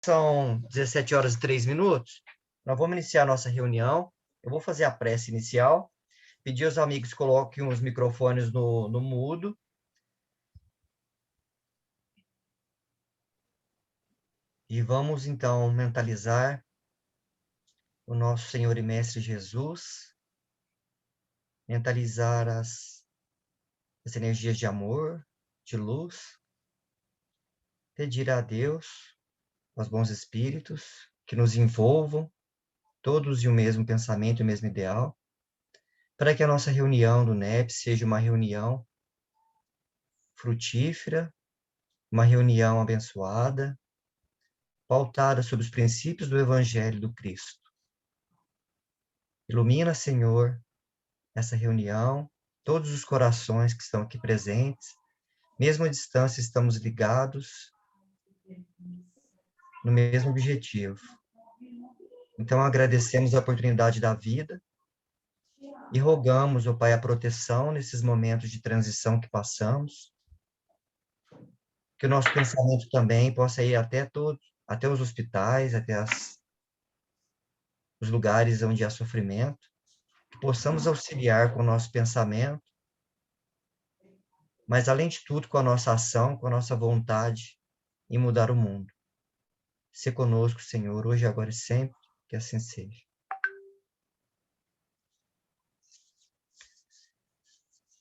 São 17h03. Nós vamos iniciar a nossa reunião. Eu vou fazer a prece inicial, pedir aos amigos que coloquem os microfones no mudo. E vamos, então, mentalizar o nosso Senhor e Mestre Jesus, mentalizar as energias de amor, de luz, pedir a Deus, aos bons espíritos, que nos envolvam, todos em o mesmo pensamento e o mesmo ideal, para que a nossa reunião do NEP seja uma reunião frutífera, uma reunião abençoada, pautada sobre os princípios do Evangelho do Cristo. Ilumina, Senhor, essa reunião, todos os corações que estão aqui presentes, mesmo à distância estamos ligados no mesmo objetivo. Então agradecemos a oportunidade da vida e rogamos, ó Pai, a proteção nesses momentos de transição que passamos, que o nosso pensamento também possa ir até os hospitais, até os lugares onde há sofrimento, que possamos auxiliar com o nosso pensamento, mas, além de tudo, com a nossa ação, com a nossa vontade em mudar o mundo. Se conosco, Senhor, hoje, agora e sempre, que assim seja.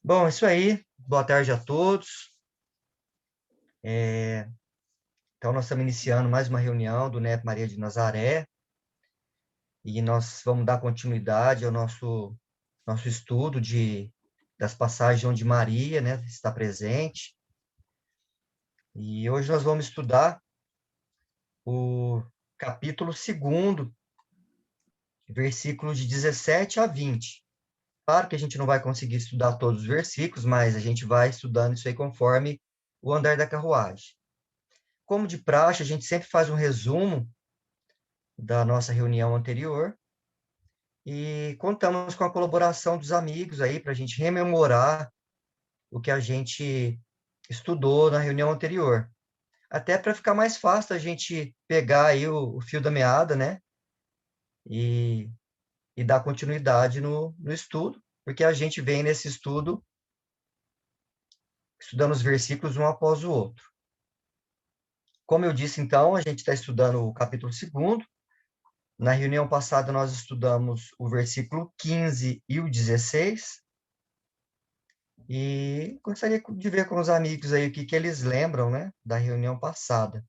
Bom, isso aí. Boa tarde a todos. Então, nós estamos iniciando mais uma reunião do NEP Maria de Nazaré, e nós vamos dar continuidade ao nosso estudo das passagens onde Maria, né, está presente. E hoje nós vamos estudar o capítulo 2º, versículos de 17 a 20. Claro que a gente não vai conseguir estudar todos os versículos, mas a gente vai estudando isso aí conforme o andar da carruagem. Como de praxe, a gente sempre faz um resumo da nossa reunião anterior e contamos com a colaboração dos amigos aí para a gente rememorar o que a gente estudou na reunião anterior. Até para ficar mais fácil a gente pegar aí o fio da meada, né? E dar continuidade no estudo, porque a gente vem nesse estudo estudando os versículos um após o outro. Como eu disse, então, a gente está estudando o capítulo 2º. Na reunião passada, nós estudamos o versículo 15 e o 16. E gostaria de ver com os amigos aí o que eles lembram, né, da reunião passada.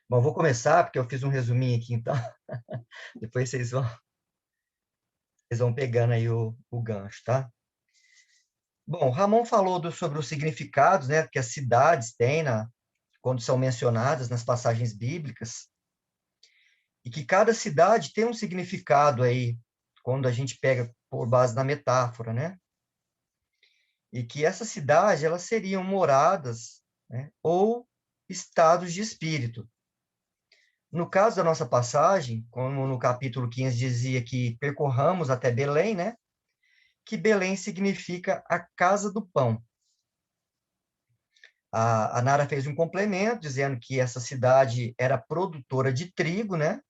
Bom, vou começar, porque eu fiz um resuminho aqui, então. Depois vocês vão pegando aí o gancho, tá? Bom, Ramon falou sobre os significados, né, que as cidades têm quando são mencionadas nas passagens bíblicas, e que cada cidade tem um significado aí, quando a gente pega por base na metáfora, né? E que essas cidades, elas seriam moradas, né, ou estados de espírito. No caso da nossa passagem, como no capítulo 15 dizia que percorramos até Belém, né? Que Belém significa a casa do pão. A Nara fez um complemento, dizendo que essa cidade era produtora de trigo, né?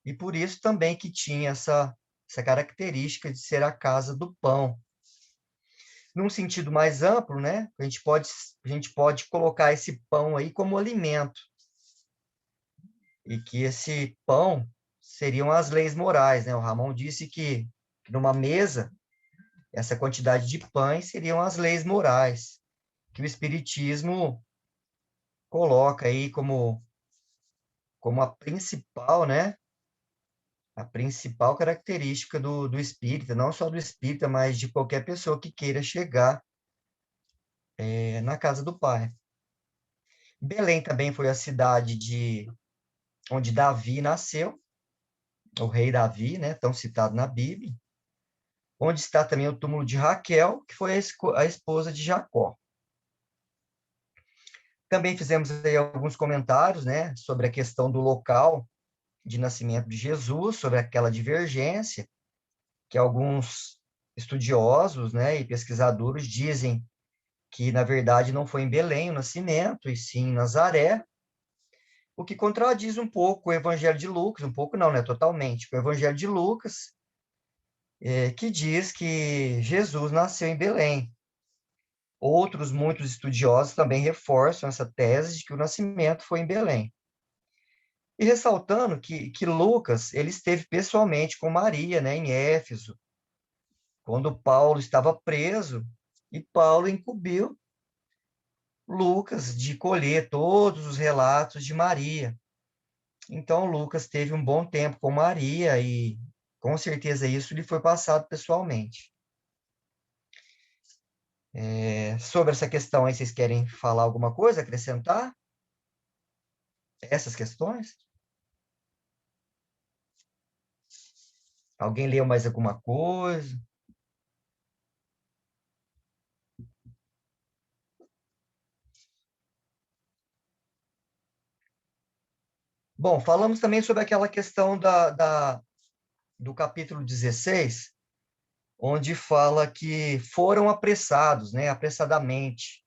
E por isso também que tinha essa característica de ser a casa do pão. Num sentido mais amplo, né? A gente pode colocar esse pão aí como alimento. E que esse pão seriam as leis morais, né? O Ramon disse que numa mesa, essa quantidade de pães seriam as leis morais, que o Espiritismo coloca aí como a principal, né? A principal característica do espírita, não só do espírita, mas de qualquer pessoa que queira chegar na casa do Pai. Belém também foi a cidade onde Davi nasceu, o rei Davi, né? Tão citado na Bíblia, onde está também o túmulo de Raquel, que foi a esposa de Jacó. Também fizemos aí alguns comentários, né, sobre a questão do local de nascimento de Jesus, sobre aquela divergência que alguns estudiosos, né, e pesquisadores dizem que, na verdade, não foi em Belém o nascimento, e sim em Nazaré, o que contradiz um pouco o Evangelho de Lucas, um pouco não, né, totalmente, o Evangelho de Lucas, que diz que Jesus nasceu em Belém. Outros, muitos estudiosos também reforçam essa tese de que o nascimento foi em Belém. E ressaltando que Lucas, ele esteve pessoalmente com Maria, né, em Éfeso, quando Paulo estava preso, e Paulo incumbiu Lucas de colher todos os relatos de Maria. Então, Lucas teve um bom tempo com Maria e, com certeza, isso lhe foi passado pessoalmente. Sobre essa questão aí, vocês querem falar alguma coisa, acrescentar? Essas questões? Alguém leu mais alguma coisa? Bom, falamos também sobre aquela questão do capítulo 16, onde fala que foram apressados, né, apressadamente,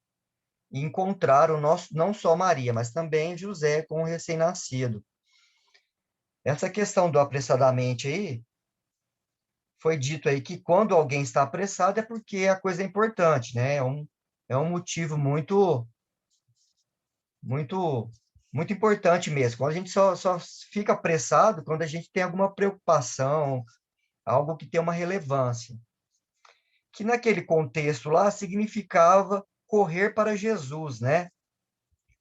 e encontraram não só Maria, mas também José com o recém-nascido. Essa questão do apressadamente aí, foi dito aí que quando alguém está apressado é porque a coisa é importante, né? É um motivo muito, muito importante mesmo. Quando a gente só fica apressado quando a gente tem alguma preocupação, algo que tem uma relevância. Que naquele contexto lá significava correr para Jesus, né? O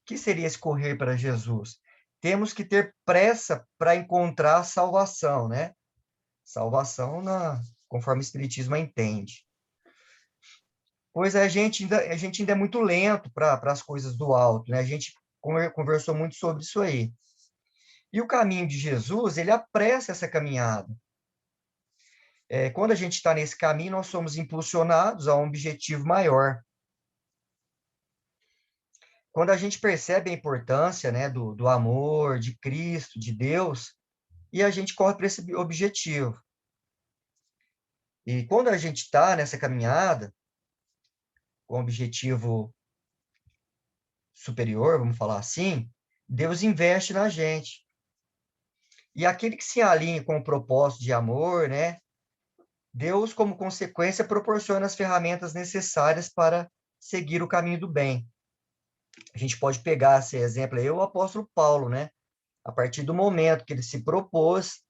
que seria esse correr para Jesus? Temos que ter pressa para encontrar a salvação, né? Salvação conforme o Espiritismo entende. Pois a gente ainda é muito lento para as coisas do alto, né? A gente conversou muito sobre isso aí. E o caminho de Jesus, ele apressa essa caminhada. Quando a gente está nesse caminho, nós somos impulsionados a um objetivo maior. Quando a gente percebe a importância, né, do amor, de Cristo, de Deus, e a gente corre para esse objetivo. E quando a gente está nessa caminhada, com objetivo superior, vamos falar assim, Deus investe na gente. E aquele que se alinha com o propósito de amor, né? Deus, como consequência, proporciona as ferramentas necessárias para seguir o caminho do bem. A gente pode pegar esse exemplo aí, o apóstolo Paulo, né? A partir do momento que ele se propôs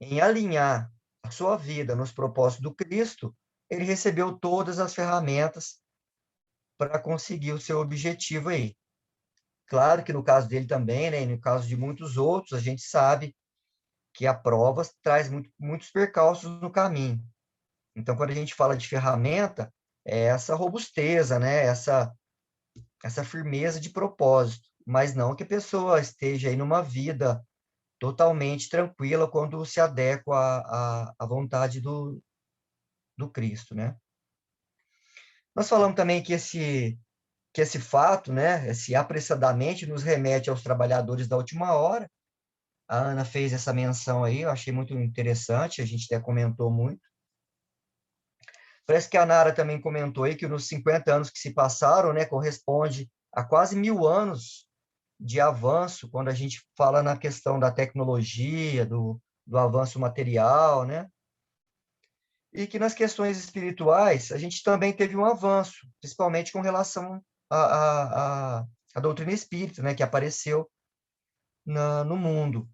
em alinhar a sua vida nos propósitos do Cristo, ele recebeu todas as ferramentas para conseguir o seu objetivo aí. Claro que no caso dele também, né, e no caso de muitos outros, a gente sabe que a prova traz muitos percalços no caminho. Então, quando a gente fala de ferramenta, é essa robusteza, né, essa firmeza de propósito, mas não que a pessoa esteja aí numa vida totalmente tranquila quando se adequa à vontade do Cristo, né? Nós falamos também que esse fato, né, esse apressadamente, nos remete aos trabalhadores da última hora. A Ana fez essa menção aí, eu achei muito interessante, a gente até comentou muito. Parece que a Nara também comentou aí que nos 50 anos que se passaram, né, corresponde a quase 1000 anos de avanço, quando a gente fala na questão da tecnologia, do avanço material, né? E que nas questões espirituais a gente também teve um avanço, principalmente com relação à doutrina espírita, né, que apareceu no mundo.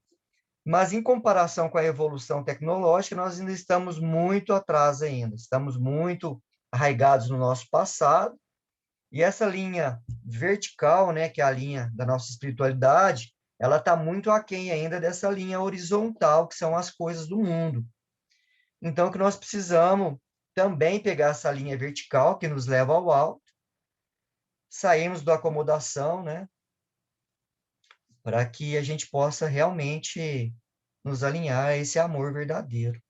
Mas, em comparação com a evolução tecnológica, nós ainda estamos muito atrás ainda, estamos muito arraigados no nosso passado, e essa linha vertical, né, que é a linha da nossa espiritualidade, ela está muito aquém ainda dessa linha horizontal, que são as coisas do mundo. Então, o que nós precisamos também pegar essa linha vertical, que nos leva ao alto, sairmos da acomodação, né, para que a gente possa realmente nos alinhar a esse amor verdadeiro.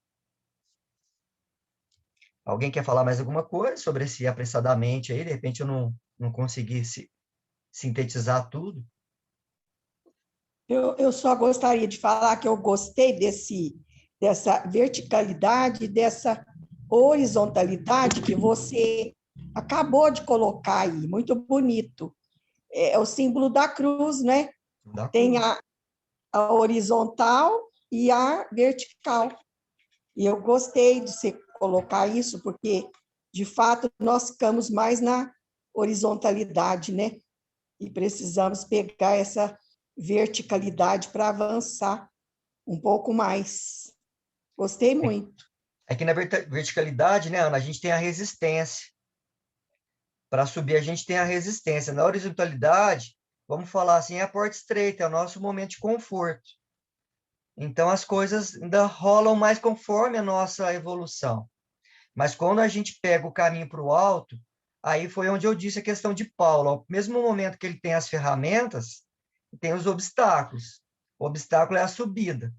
Alguém quer falar mais alguma coisa sobre esse apressadamente aí? De repente eu não consegui sintetizar tudo. Eu só gostaria de falar que eu gostei dessa verticalidade, dessa horizontalidade que você acabou de colocar aí, muito bonito. É o símbolo da cruz, né? Tem a horizontal e a vertical. E eu gostei de você colocar isso, porque, de fato, nós ficamos mais na horizontalidade, né? E precisamos pegar essa verticalidade para avançar um pouco mais. Gostei muito. É que na verticalidade, né, Ana, a gente tem a resistência. Para subir, a gente tem a resistência. Na horizontalidade, vamos falar assim, é a porta estreita, é o nosso momento de conforto. Então, as coisas ainda rolam mais conforme a nossa evolução. Mas quando a gente pega o caminho para o alto, aí foi onde eu disse a questão de Paulo. Ao mesmo momento que ele tem as ferramentas, tem os obstáculos. O obstáculo é a subida.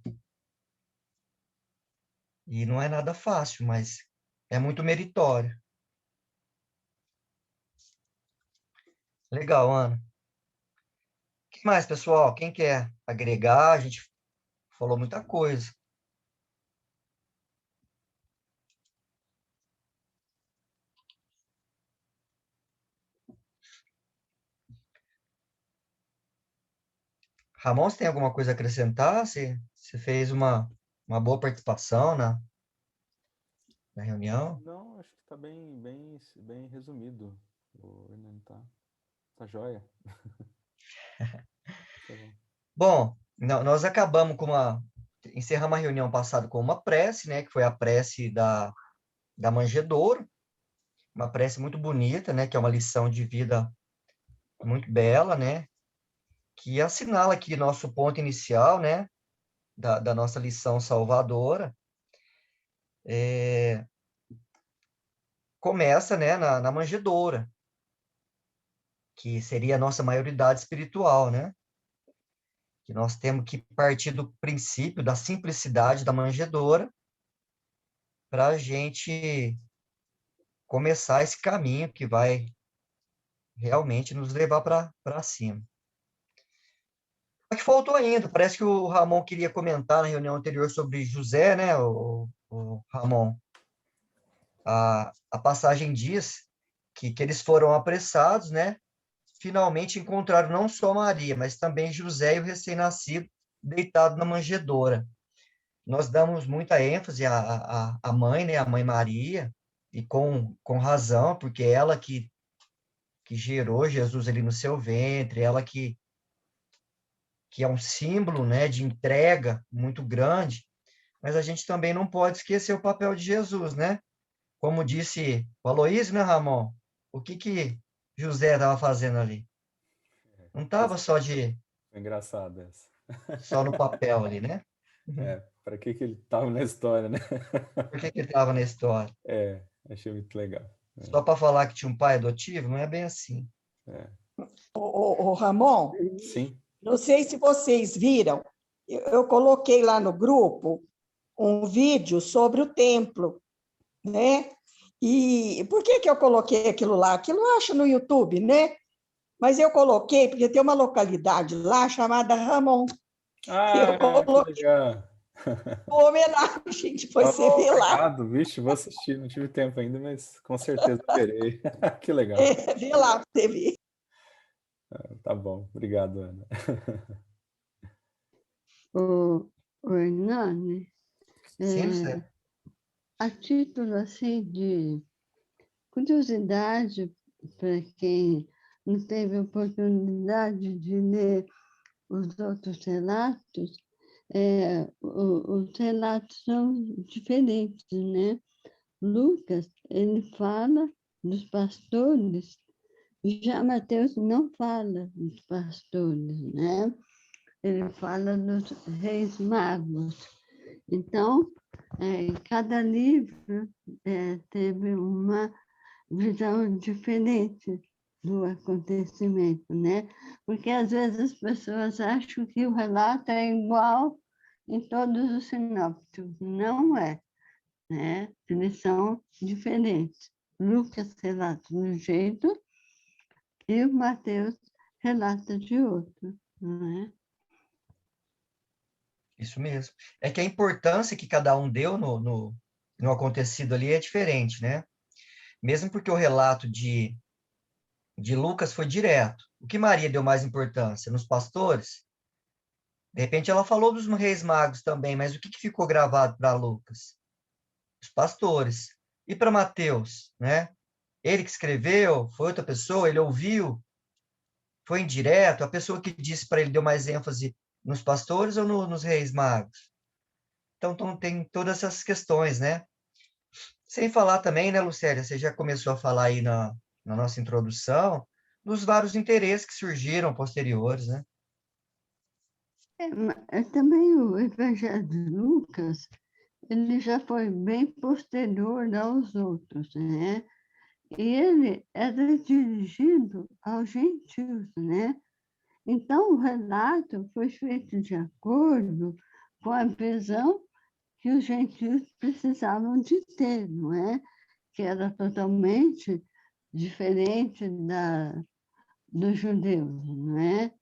E não é nada fácil, mas é muito meritório. Legal, Ana. O que mais, pessoal? Quem quer agregar? A gente falou muita coisa. Ramon, você tem alguma coisa a acrescentar? Você fez uma boa participação na reunião? Não, acho que está bem resumido. O Hernani tá joia. Tá bom. Bom, nós acabamos encerramos a reunião passada com uma prece, né, que foi a prece da manjedoura, uma prece muito bonita, né, que é uma lição de vida muito bela, né, que assinala aqui nosso ponto inicial, né, da nossa lição salvadora. Começa, né, na manjedoura, que seria a nossa maioridade espiritual, né, que nós temos que partir do princípio da simplicidade da manjedoura para a gente começar esse caminho que vai realmente nos levar para cima. Só que faltou ainda, parece que o Ramon queria comentar na reunião anterior sobre José, né, o Ramon? A passagem diz que eles foram apressados, né? Finalmente encontraram não só Maria, mas também José e o recém-nascido deitado na manjedoura. Nós damos muita ênfase à mãe, né, a mãe Maria, e com razão, porque é ela que gerou Jesus ali no seu ventre, ela que é um símbolo, né, de entrega muito grande, mas a gente também não pode esquecer o papel de Jesus, né? Como disse o Aloysio, né, Ramon? O que José estava fazendo ali? Não estava Foi engraçado essa. só no papel ali, né? Uhum. Para que ele tava na história, né? Por que ele estava na história? Achei muito legal. Só para falar que tinha um pai adotivo? Não é bem assim. O Ramon, Sim. não sei se vocês viram, eu coloquei lá no grupo um vídeo sobre o templo, né? E por que eu coloquei aquilo lá? Aquilo eu acho no YouTube, né? Mas eu coloquei porque tem uma localidade lá chamada Ramon. Eu Que coloquei legal. uma homenagem, depois você vê lá. Obrigado, vixe, vou assistir. Não tive tempo ainda, mas com certeza verei. Que legal. Vê lá para você ver. Tá bom, obrigado, Ana. O Hernani, Sim, José. a título assim de curiosidade para quem não teve oportunidade de ler os outros relatos, os relatos são diferentes, né? Lucas, ele fala dos pastores, já Mateus não fala dos pastores, né? Ele fala dos reis magos. Então, cada livro teve uma visão diferente do acontecimento, né? Porque às vezes as pessoas acham que o relato é igual em todos os sinópticos. Não é, né? Eles são diferentes. Lucas relata de um jeito e o Mateus relata de outro, não é? Isso mesmo. É que a importância que cada um deu no acontecido ali é diferente, né? Mesmo porque o relato de Lucas foi direto. O que Maria deu mais importância? Nos pastores? De repente ela falou dos reis magos também, mas o que ficou gravado para Lucas? Os pastores. E para Mateus, né? Ele que escreveu, foi outra pessoa, ele ouviu, foi indireto, a pessoa que disse para ele deu mais ênfase nos pastores ou nos reis magos? Então, tem todas essas questões, né? Sem falar também, né, Lucélia, você já começou a falar aí na nossa introdução, dos vários interesses que surgiram posteriores, né? Também o Evangelho de Lucas, ele já foi bem posterior aos outros, né? E ele era dirigido aos gentios, né? Então, o relato foi feito de acordo com a visão que os gentios precisavam de ter, não é? Que era totalmente diferente dos judeus, não é?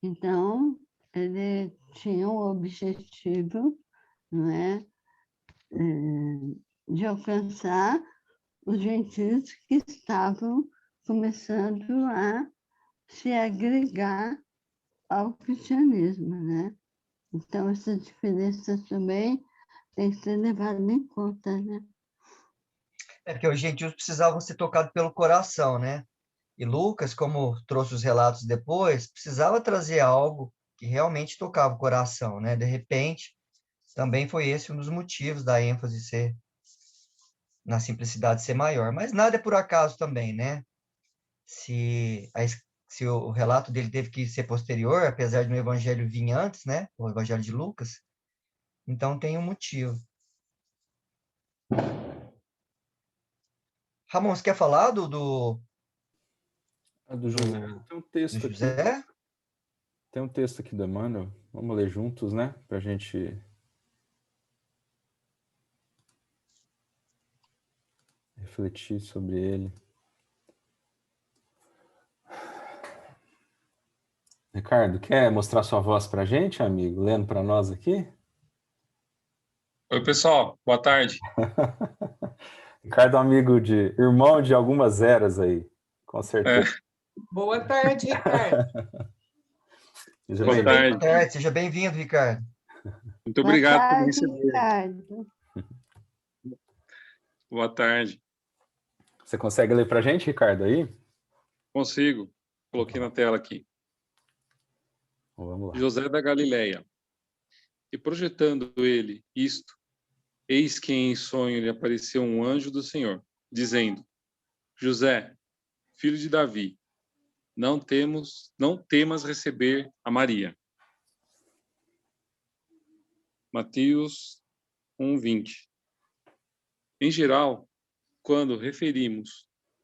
Então, ele tinha um objetivo, não é? De alcançar os gentios que estavam começando a se agregar ao cristianismo, né? Então, essa diferença também tem que ser levada em conta, né? É porque os gentios precisavam ser tocados pelo coração, né? E Lucas, como trouxe os relatos depois, precisava trazer algo que realmente tocava o coração, né? De repente, também foi esse um dos motivos da ênfase ser na simplicidade ser maior. Mas nada é por acaso também, né? Se o relato dele teve que ser posterior, apesar de no evangelho vir antes, né? O evangelho de Lucas, então tem um motivo. Ramon, você quer falar Do José, tem um do texto aqui. José? Tem um texto aqui do Emmanuel. Vamos ler juntos, né? Para a gente refletir sobre ele. Ricardo, quer mostrar sua voz para a gente, amigo? Lendo para nós aqui? Oi, pessoal. Boa tarde. Ricardo é um amigo irmão de algumas eras aí, com certeza. Boa tarde, Ricardo. Boa tarde. Boa tarde, seja bem-vindo, Ricardo. Muito obrigado por me tarde, receber. Ricardo. Boa tarde. Você consegue ler para a gente, Ricardo, aí? Consigo. Coloquei na tela aqui. Vamos lá. José da Galileia. E projetando ele isto, eis que em sonho lhe apareceu um anjo do Senhor, dizendo: José, filho de Davi, não temas receber a Maria. Mateus 1:20. Em geral, quando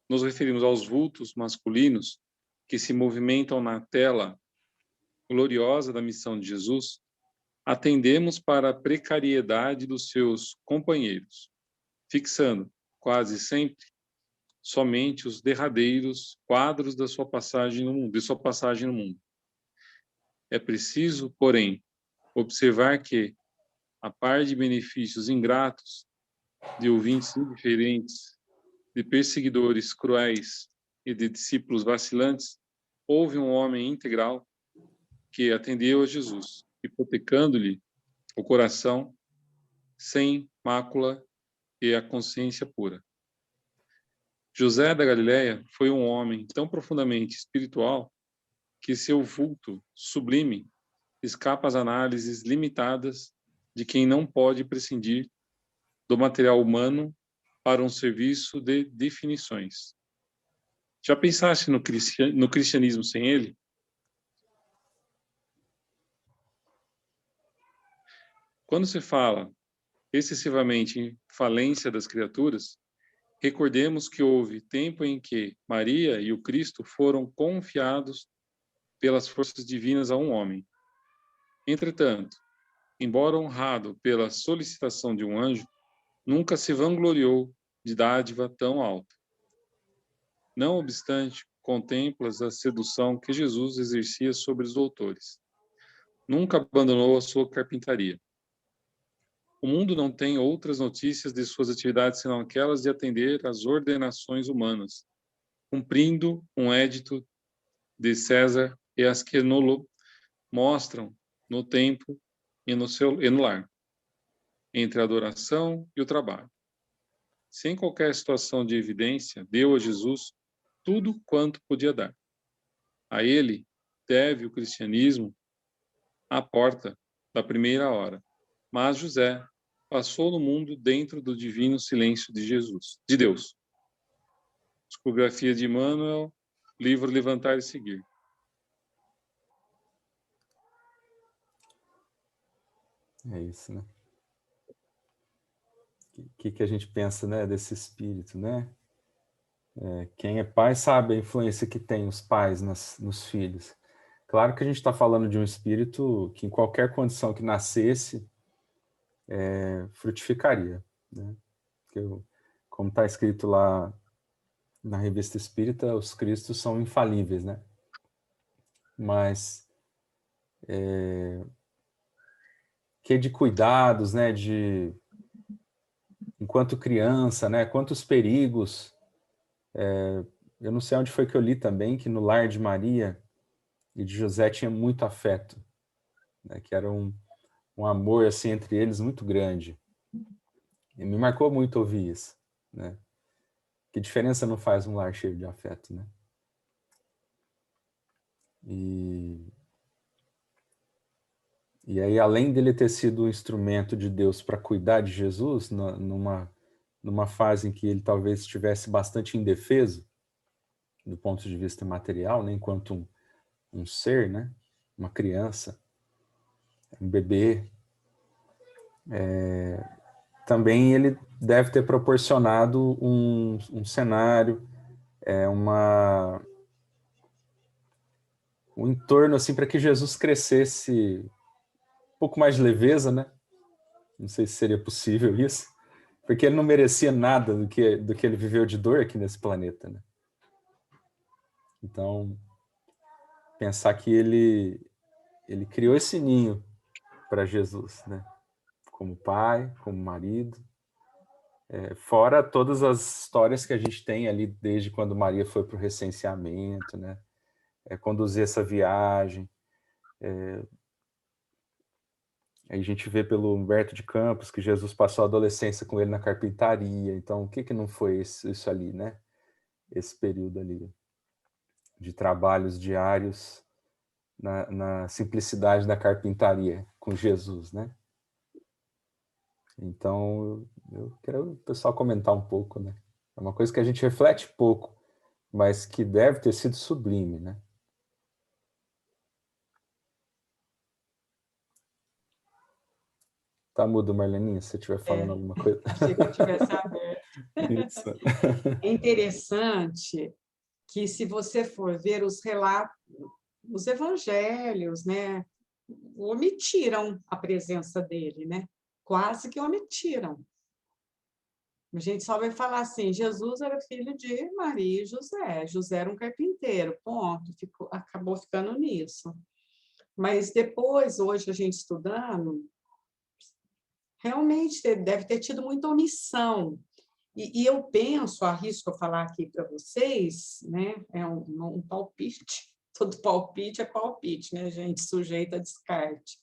nos referimos aos vultos masculinos que se movimentam na tela gloriosa da missão de Jesus, atendemos para a precariedade dos seus companheiros, fixando, quase sempre, somente os derradeiros quadros de sua passagem no mundo. É preciso, porém, observar que, a par de benefícios ingratos, de ouvintes indiferentes, de perseguidores cruéis e de discípulos vacilantes, houve um homem integral que atendeu a Jesus, hipotecando-lhe o coração sem mácula e a consciência pura. José da Galileia foi um homem tão profundamente espiritual que seu vulto sublime escapa às análises limitadas de quem não pode prescindir do material humano para um serviço de definições. Já pensaste no cristianismo sem ele? Quando se fala excessivamente em falência das criaturas, recordemos que houve tempo em que Maria e o Cristo foram confiados pelas forças divinas a um homem. Entretanto, embora honrado pela solicitação de um anjo, nunca se vangloriou de dádiva tão alta. Não obstante, contemplas a sedução que Jesus exercia sobre os doutores. Nunca abandonou a sua carpintaria. O mundo não tem outras notícias de suas atividades senão aquelas de atender às ordenações humanas, cumprindo um edito de César, e as que no mostram no tempo e no lar, entre a adoração e o trabalho. Sem qualquer situação de evidência, deu a Jesus tudo quanto podia dar. A ele deve o cristianismo à porta da primeira hora. Mas José passou no mundo dentro do divino silêncio de Jesus, de Deus. Psicografia de Emmanuel, livro Levantar e Seguir. É isso, né? O que a gente pensa, né, desse espírito, né? Quem é pai sabe a influência que tem os pais nos filhos. Claro que a gente está falando de um espírito que, em qualquer condição que nascesse, frutificaria, né? Como está escrito lá na Revista Espírita, os cristos são infalíveis, né? Mas que de cuidados, né? Enquanto criança, né? Quantos perigos. Eu não sei onde foi que eu li também, que no lar de Maria e de José tinha muito afeto, né? Que era um amor assim entre eles muito grande. E me marcou muito ouvir isso, né? Que diferença não faz um lar cheio de afeto, né? E aí, além dele ter sido um instrumento de Deus para cuidar de Jesus, numa fase em que ele talvez estivesse bastante indefeso, do ponto de vista material, né? Enquanto um ser, né? Uma criança, um bebê, também ele deve ter proporcionado um cenário, um entorno assim para que Jesus crescesse um pouco mais de leveza, né? Não sei se seria possível isso, porque ele não merecia nada do que ele viveu de dor aqui nesse planeta, né? Então, pensar que ele criou esse ninho para Jesus, né? Como pai, como marido, fora todas as histórias que a gente tem ali desde quando Maria foi para o recenseamento, né? Conduzir essa viagem. Aí a gente vê pelo Humberto de Campos que Jesus passou a adolescência com ele na carpintaria. Então, o que não foi isso ali, né? Esse período ali de trabalhos diários na simplicidade da carpintaria com Jesus, né? Então, eu quero o pessoal comentar um pouco, né? É uma coisa que a gente reflete pouco, mas que deve ter sido sublime, né? Tá mudo, Marleninha, se você estiver falando alguma coisa. Achei que eu tivesse aberto. Isso. É interessante que, se você for ver os relatos, os evangelhos, né, omitiram a presença dele, né? Quase que omitiram. A gente só vai falar assim: Jesus era filho de Maria e José. José era um carpinteiro, ponto. Acabou ficando nisso. Mas depois, hoje, a gente estudando, realmente deve ter tido muita omissão. E eu penso, arrisco falar aqui para vocês, né? É um palpite, todo palpite é palpite, né, gente? Sujeito a descarte.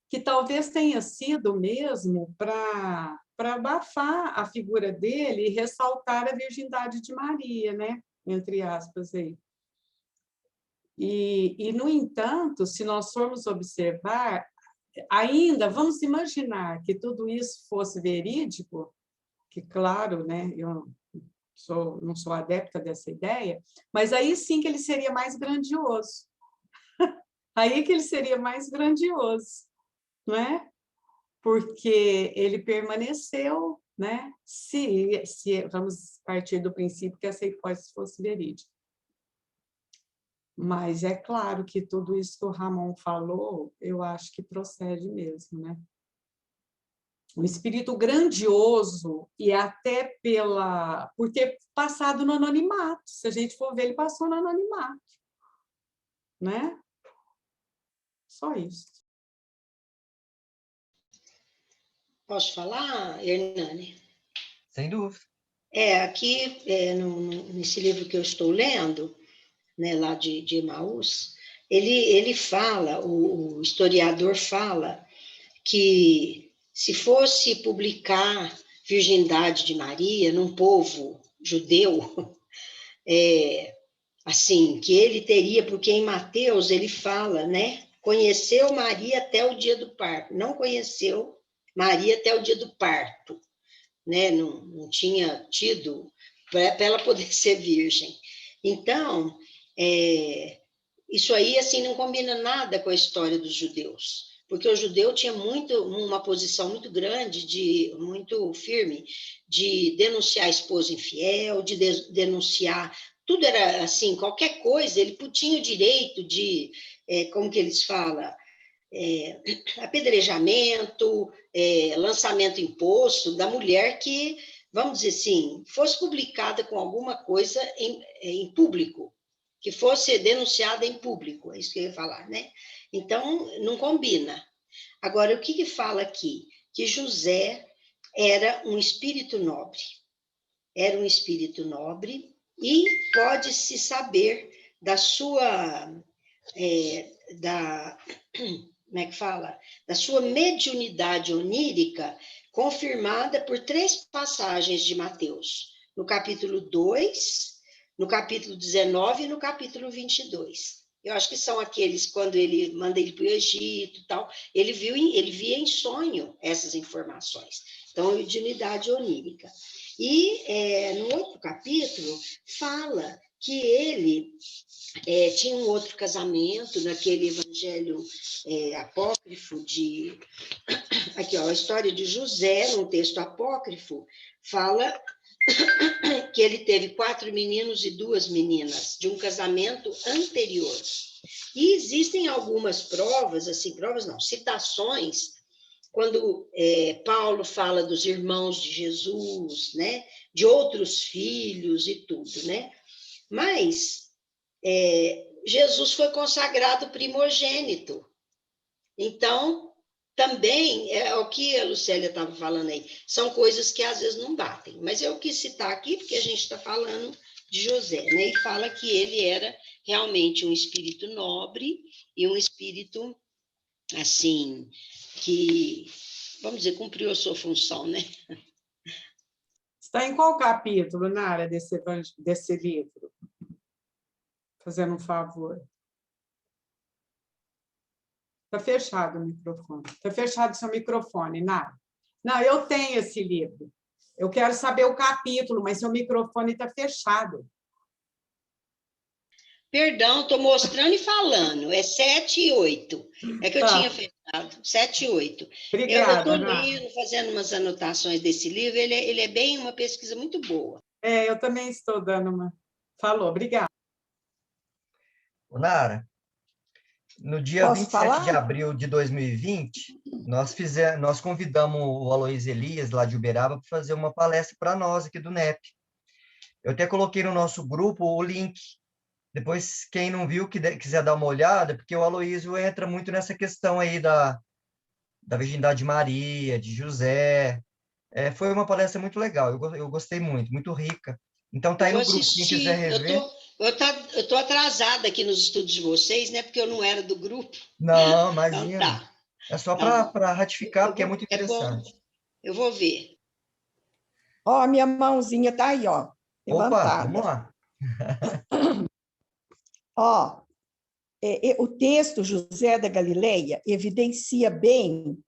Que talvez tenha sido mesmo para abafar a figura dele e ressaltar a virgindade de Maria, né? Entre aspas aí. No entanto, se nós formos observar, ainda vamos imaginar que tudo isso fosse verídico, que, claro, né, eu não sou adepta dessa ideia, mas aí sim que ele seria mais grandioso. Aí que ele seria mais grandioso, não é? Porque ele permaneceu, né? Se vamos partir do princípio que essa hipótese fosse verídica. Mas é claro que tudo isso que o Ramon falou, eu acho que procede mesmo, né? Um espírito grandioso, e até por ter passado no anonimato. Se a gente for ver, ele passou no anonimato, né? Só isso. Posso falar, Hernani? Sem dúvida. Aqui, nesse livro que eu estou lendo, né, lá de Emaús, ele fala, o historiador fala, que se fosse publicar Virgindade de Maria num povo judeu, assim, que ele teria, porque em Mateus ele fala, né? Conheceu Maria até o dia do parto, não conheceu Maria até o dia do parto, né? Não tinha tido para ela poder ser virgem. Então, isso aí assim não combina nada com a história dos judeus, porque o judeu tinha uma posição muito grande, muito firme, de denunciar a esposa infiel, de denunciar, tudo era assim, qualquer coisa, ele tinha o direito de, como que eles falam, apedrejamento, lançamento em poço da mulher que, vamos dizer assim, fosse publicada com alguma coisa em público, que fosse denunciada em público, é isso que eu ia falar, né? Então, não combina. Agora, o que fala aqui? Que José era um espírito nobre. Era um espírito nobre e pode-se saber da sua... como é que fala? Da sua mediunidade onírica, confirmada por 3 passagens de Mateus, no capítulo 2, no capítulo 19 e no capítulo 22. Eu acho que são aqueles, quando ele manda ele para o Egito e tal, ele via em sonho essas informações. Então, mediunidade onírica. E no outro capítulo, fala que ele tinha um outro casamento, naquele evangelho apócrifo de... Aqui, ó, a história de José, num texto apócrifo, fala que ele teve 4 meninos e 2 meninas, de um casamento anterior. E existem algumas provas, assim, provas não, citações, quando Paulo fala dos irmãos de Jesus, né, de outros filhos e tudo, né? Mas Jesus foi consagrado primogênito. Então, também, é o que a Lucélia estava falando aí, são coisas que às vezes não batem. Mas eu quis citar aqui, porque a gente está falando de José, né? E fala que ele era realmente um espírito nobre e um espírito, assim, que, vamos dizer, cumpriu a sua função, né? Está em qual capítulo, Nara, desse livro? Fazendo um favor. Está fechado o microfone. Está fechado o seu microfone, Nara. Não, eu tenho esse livro. Eu quero saber o capítulo, mas seu microfone está fechado. Perdão, estou mostrando e falando. É 7 e 8. É que eu tinha fechado. 7 e 8. Obrigada, eu estou lendo, fazendo umas anotações desse livro. Ele é bem uma pesquisa muito boa. Eu também estou dando uma... Falou, obrigada. Nara, no dia Posso 27 de falar? abril de 2020, nós convidamos o Aloysio Elias, lá de Uberaba, para fazer uma palestra para nós aqui do NEP. Eu até coloquei no nosso grupo o link. Depois, quem não viu, quiser dar uma olhada, porque o Aloysio entra muito nessa questão aí da virgindade de Maria, de José. Foi uma palestra muito legal, eu gostei muito, muito rica. Então, tá Eu aí vou no grupo, quem quiser assistir. rever. Eu tô atrasada aqui nos estudos de vocês, né? Porque eu não era do grupo. Não, Então, imagina. tá. É só Tá bom. para ratificar, porque é Bom. muito interessante. Eu vou ver. Ó, a minha mãozinha está aí, ó, Opa, levantada. vamos lá. Ó, o texto José da Galileia evidencia bem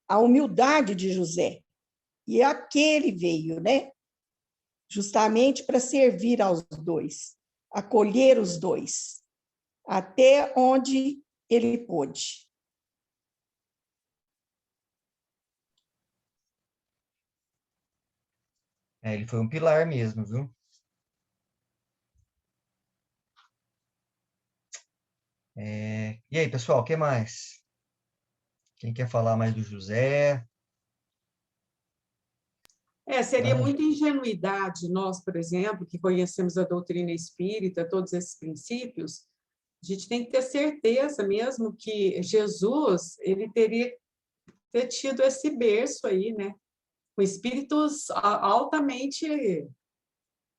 a humildade de José. E aquele veio, né? Justamente para servir aos dois, acolher os dois, até onde ele pôde. Ele foi um pilar mesmo, viu? E aí, pessoal, o que mais? Quem quer falar mais do José? Seria muita ingenuidade nós, por exemplo, que conhecemos a doutrina espírita, todos esses princípios, a gente tem que ter certeza mesmo que Jesus, ele teria ter tido esse berço aí, né? Com espíritos altamente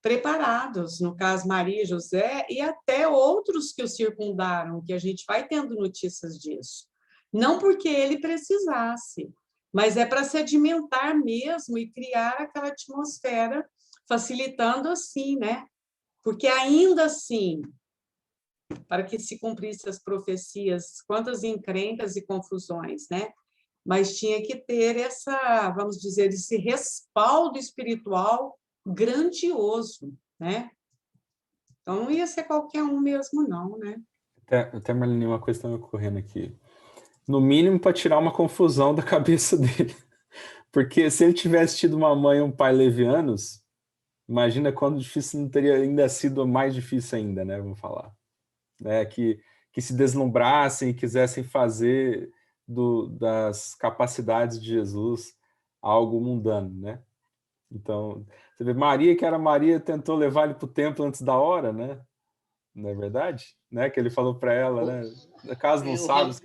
preparados, no caso Maria e José, e até outros que o circundaram, que a gente vai tendo notícias disso. Não porque ele precisasse, mas é para sedimentar mesmo e criar aquela atmosfera, facilitando assim, né? Porque ainda assim, para que se cumprissem as profecias, quantas encrencas e confusões, né? Mas tinha que ter essa, vamos dizer, esse respaldo espiritual grandioso, né? Então não ia ser qualquer um mesmo, não, né? Até Marlene, uma coisa está me ocorrendo aqui. No mínimo para tirar uma confusão da cabeça dele. Porque se ele tivesse tido uma mãe e um pai levianos, imagina quando difícil não teria ainda sido mais difícil ainda, né? Vamos falar. Né? Que se deslumbrassem e quisessem fazer das capacidades de Jesus algo mundano, né? Então, você vê, Maria, que era Maria, tentou levar ele para o templo antes da hora, né? Não é verdade? Né? Que ele falou para ela, né? Caso não sabes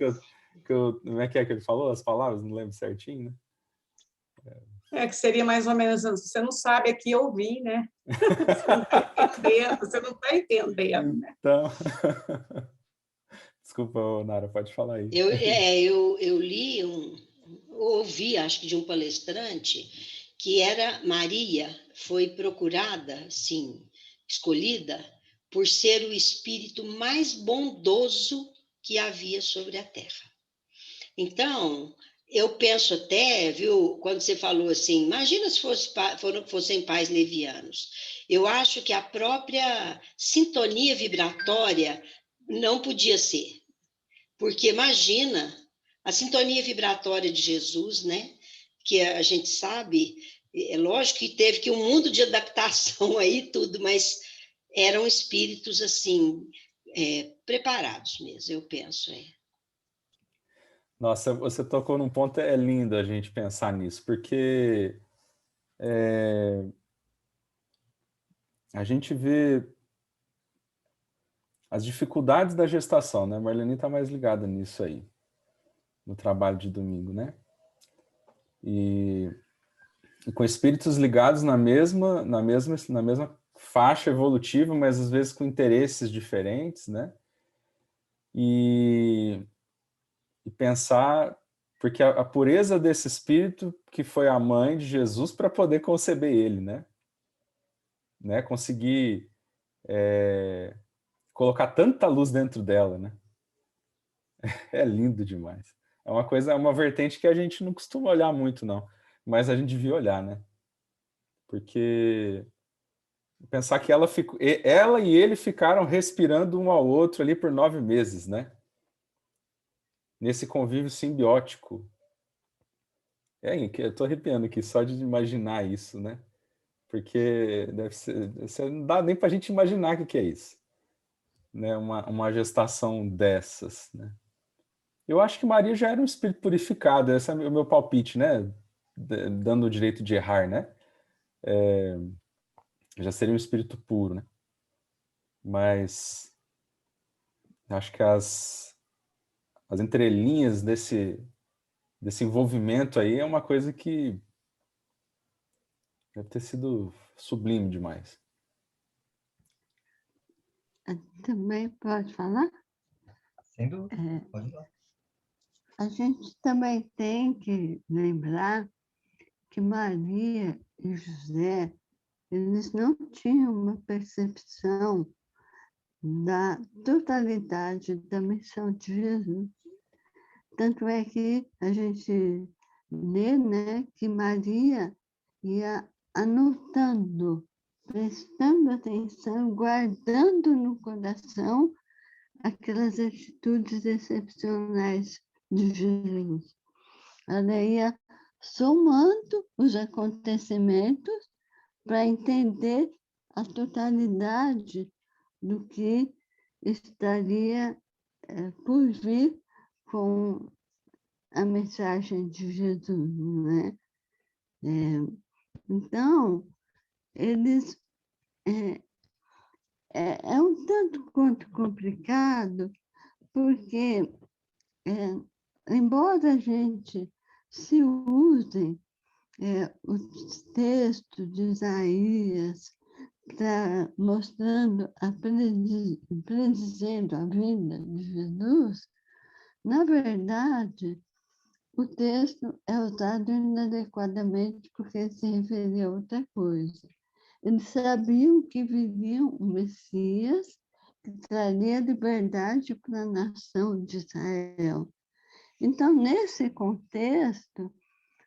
como é que ele falou as palavras? Não lembro certinho, né? Que seria mais ou menos, você não sabe aqui ouvir, né? Você não está entendendo, né? Então, desculpa, Nara, pode falar aí. Eu li, ouvi, acho que de um palestrante, que era Maria, foi procurada, sim, escolhida, por ser o espírito mais bondoso que havia sobre a terra. Então, eu penso até, viu, quando você falou assim, imagina se fossem pais levianos. Eu acho que a própria sintonia vibratória não podia ser. Porque imagina a sintonia vibratória de Jesus, né? Que a gente sabe, é lógico que teve que um mundo de adaptação aí, tudo, mas eram espíritos, assim, preparados mesmo, eu penso. Nossa, você tocou num ponto, é lindo a gente pensar nisso, porque a gente vê as dificuldades da gestação, né? A Marlene está mais ligada nisso aí, no trabalho de domingo, né? E com espíritos ligados na mesma faixa evolutiva, mas às vezes com interesses diferentes, né? E pensar, porque a pureza desse espírito que foi a mãe de Jesus para poder conceber ele, né? Conseguir colocar tanta luz dentro dela, né? É lindo demais. É uma vertente que a gente não costuma olhar muito, não. Mas a gente devia olhar, né? Porque pensar que ela e ele ficaram respirando um ao outro ali por 9 meses, né? Nesse convívio simbiótico. Eu tô arrepiando aqui só de imaginar isso, né? Porque não dá nem para a gente imaginar o que é isso, né? Uma gestação dessas, né? Eu acho que Maria já era um espírito purificado, esse é o meu palpite, né? Dando o direito de errar, né? Já seria um espírito puro, né? Mas acho que as entrelinhas desse envolvimento aí é uma coisa que deve ter sido sublime demais. Também pode falar? Sem dúvida, pode falar. A gente também tem que lembrar que Maria e José, eles não tinham uma percepção da totalidade da missão de Jesus. Tanto é que a gente lê, né, que Maria ia anotando, prestando atenção, guardando no coração aquelas atitudes excepcionais de Jesus. Ela ia somando os acontecimentos para entender a totalidade do que estaria por vir com a mensagem de Jesus, né? Então, eles é um tanto quanto complicado, porque embora a gente se usem os textos de Isaías, mostrando, predizendo a vinda de Jesus, na verdade, o texto é usado inadequadamente porque se referia a outra coisa. Eles sabiam que viviam o Messias, que traria liberdade para a nação de Israel. Então, nesse contexto,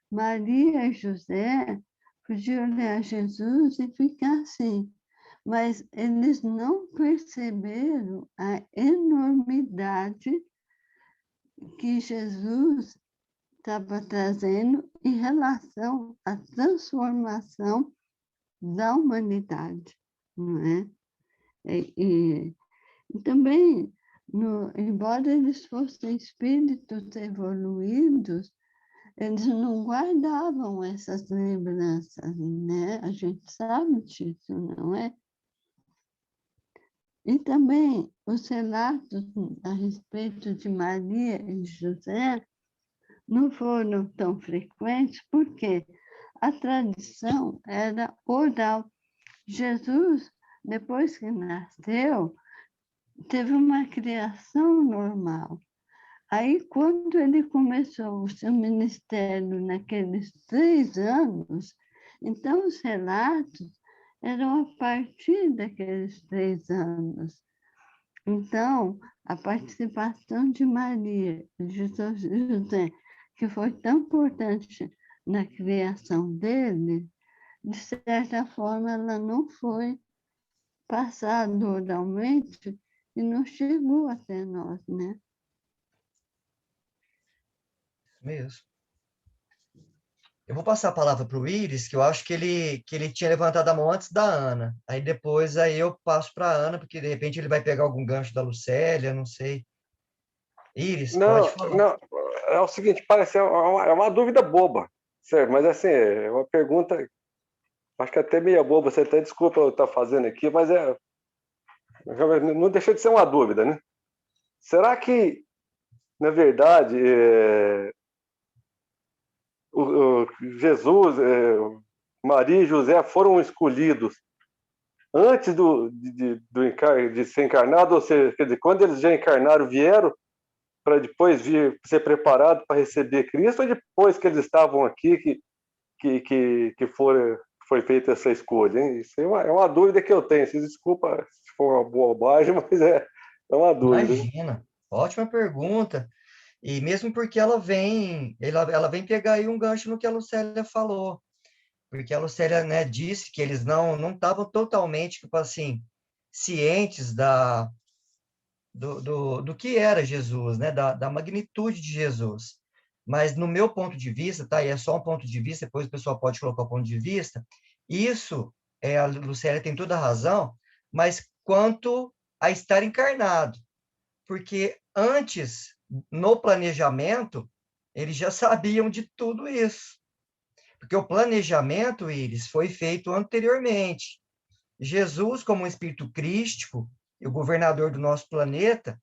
Maria e José podiam olhar Jesus e ficar assim, mas eles não perceberam a enormidade que Jesus estava trazendo em relação à transformação da humanidade, não é? E também, embora eles fossem espíritos evoluídos, eles não guardavam essas lembranças, né? A gente sabe disso, não é? E também os relatos a respeito de Maria e José não foram tão frequentes porque a tradição era oral. Jesus, depois que nasceu, teve uma criação normal. Aí, quando ele começou o seu ministério naqueles 3 anos, então os relatos eram a partir daqueles 3 anos. Então, a participação de Maria e de José, que foi tão importante na criação dele, de certa forma, ela não foi passada oralmente e não chegou até nós, né? Mesmo. Eu vou passar a palavra para o Iris, que eu acho que ele tinha levantado a mão antes da Ana. Aí eu passo para a Ana, porque de repente ele vai pegar algum gancho da Lucélia, não sei. Iris, pode Não, falar. não, é o seguinte, parece uma dúvida boba, certo? Mas assim, é uma pergunta, acho que até meio boba, você até desculpa eu estar fazendo aqui, mas não deixa de ser uma dúvida, né? Será que, na verdade, Jesus, Maria e José foram escolhidos antes de ser encarnado, ou seja, quer dizer, quando eles já encarnaram, vieram para depois vir ser preparado para receber Cristo, ou depois que eles estavam aqui que foi feita essa escolha? Hein? Isso é uma dúvida que eu tenho. Desculpa se for uma bobagem, mas é uma dúvida. Imagina, ótima pergunta. E mesmo porque ela vem pegar aí um gancho no que a Lucélia falou, porque a Lucélia, né, disse que eles não estavam totalmente, tipo assim, cientes do que era Jesus, né, da magnitude de Jesus. Mas no meu ponto de vista, tá, e é só um ponto de vista, depois o pessoal pode colocar o ponto de vista, isso, a Lucélia tem toda a razão, mas quanto a estar encarnado, porque antes, no planejamento, eles já sabiam de tudo isso. Porque o planejamento, Iris, foi feito anteriormente. Jesus, como um espírito crístico, e o governador do nosso planeta,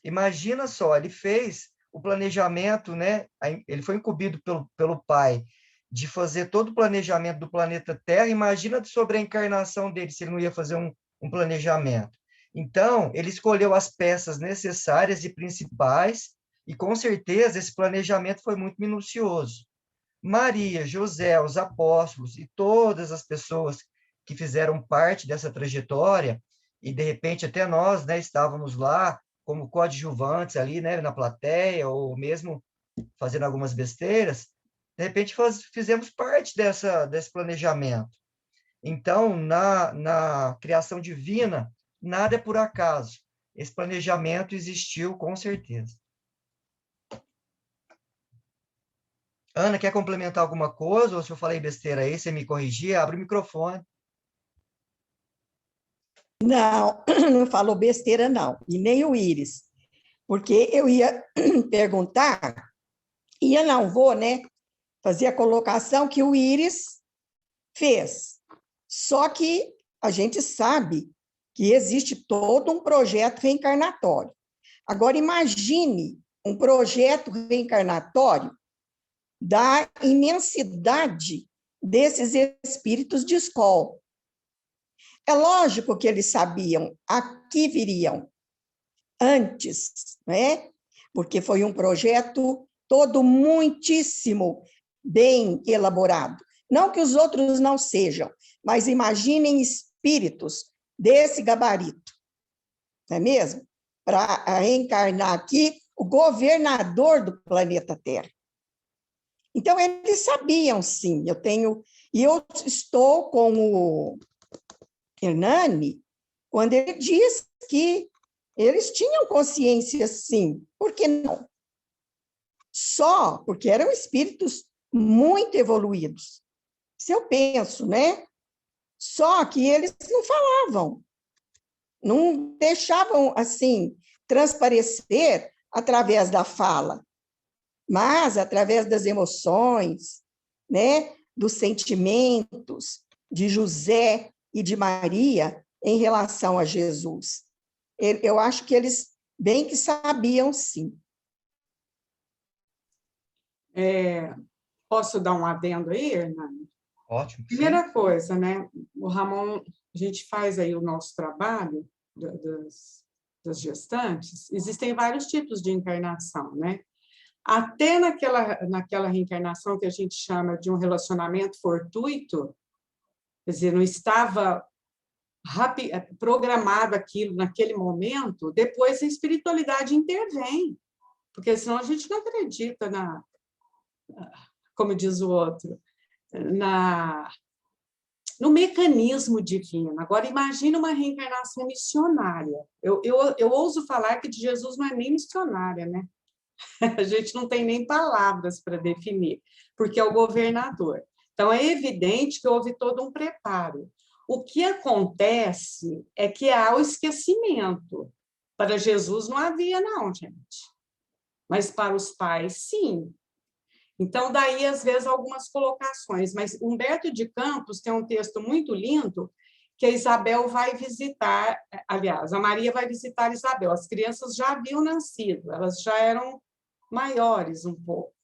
imagina só, ele fez o planejamento, né? Ele foi incumbido pelo Pai de fazer todo o planejamento do planeta Terra. Imagina sobre a encarnação dele, se ele não ia fazer um planejamento. Então, ele escolheu as peças necessárias e principais, e com certeza esse planejamento foi muito minucioso. Maria, José, os apóstolos e todas as pessoas que fizeram parte dessa trajetória, e de repente até nós, né, estávamos lá como coadjuvantes ali, né, na plateia, ou mesmo fazendo algumas besteiras, de repente fizemos parte desse planejamento. Então, na criação divina, nada é por acaso. Esse planejamento existiu com certeza. Ana, quer complementar alguma coisa? Ou se eu falei besteira aí, você me corrigir, abre o microfone. Não, não falou besteira, não. E nem o Íris. Porque eu ia perguntar, e eu não vou, né, fazer a colocação que o Íris fez. Só que a gente sabe que existe todo um projeto reencarnatório. Agora, imagine um projeto reencarnatório da imensidade desses espíritos de escola. É lógico que eles sabiam a que viriam antes, né? Porque foi um projeto todo muitíssimo bem elaborado. Não que os outros não sejam, mas imaginem espíritos desse gabarito, não é mesmo? Para reencarnar aqui o governador do planeta Terra. Então, eles sabiam, sim. Eu estou com o Hernani, quando ele diz que eles tinham consciência, sim. Por que não? Só porque eram espíritos muito evoluídos. Se eu penso, né? Só que eles não falavam, não deixavam, assim, transparecer através da fala, mas através das emoções, né? Dos sentimentos de José e de Maria em relação a Jesus. Eu acho que eles bem que sabiam, sim. Posso dar um adendo aí, Hernani? Ótimo. Primeira coisa, né? O Ramon, a gente faz aí o nosso trabalho das gestantes, existem vários tipos de encarnação, né? Até naquela reencarnação que a gente chama de um relacionamento fortuito, quer dizer, não estava programado aquilo naquele momento, depois a espiritualidade intervém, porque senão a gente não acredita como diz o outro, no mecanismo divino. Agora, imagina uma reencarnação missionária. Eu ouso falar que de Jesus não é nem missionária, né? A gente não tem nem palavras para definir, porque é o governador. Então, é evidente que houve todo um preparo. O que acontece é que há o esquecimento. Para Jesus não havia, não, gente. Mas para os pais, sim. Então, daí, às vezes, algumas colocações. Mas Humberto de Campos tem um texto muito lindo que a Isabel vai visitar, aliás, a Maria vai visitar a Isabel. As crianças já haviam nascido, elas já eram maiores um pouco,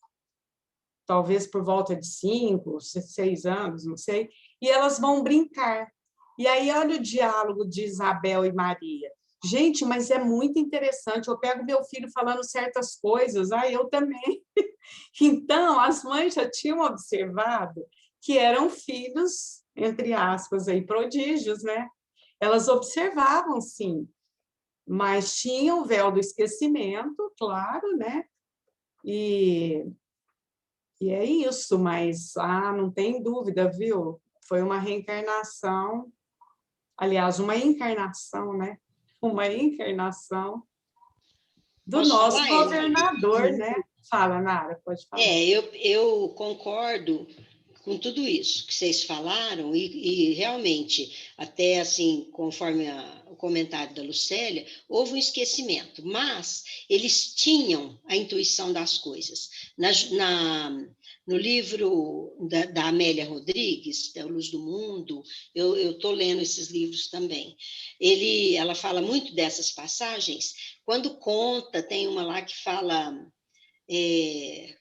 talvez por volta de 5, 6 anos, não sei, e elas vão brincar. E aí, olha o diálogo de Isabel e Maria. Gente, mas é muito interessante, eu pego meu filho falando certas coisas, eu também. Então, as mães já tinham observado que eram filhos, entre aspas, aí, prodígios, né? Elas observavam, sim, mas tinham o véu do esquecimento, claro, né? E é isso, mas não tem dúvida, viu? Foi uma reencarnação, aliás, uma encarnação, né? Uma encarnação do nosso governador, né? Fala, Nara, pode falar. Eu concordo com tudo isso que vocês falaram e realmente, até assim, conforme o comentário da Lucélia, houve um esquecimento, mas eles tinham a intuição das coisas. No livro da Amélia Rodrigues, da Luz do Mundo, eu estou lendo esses livros também. Ela fala muito dessas passagens. Quando conta, tem uma lá que fala que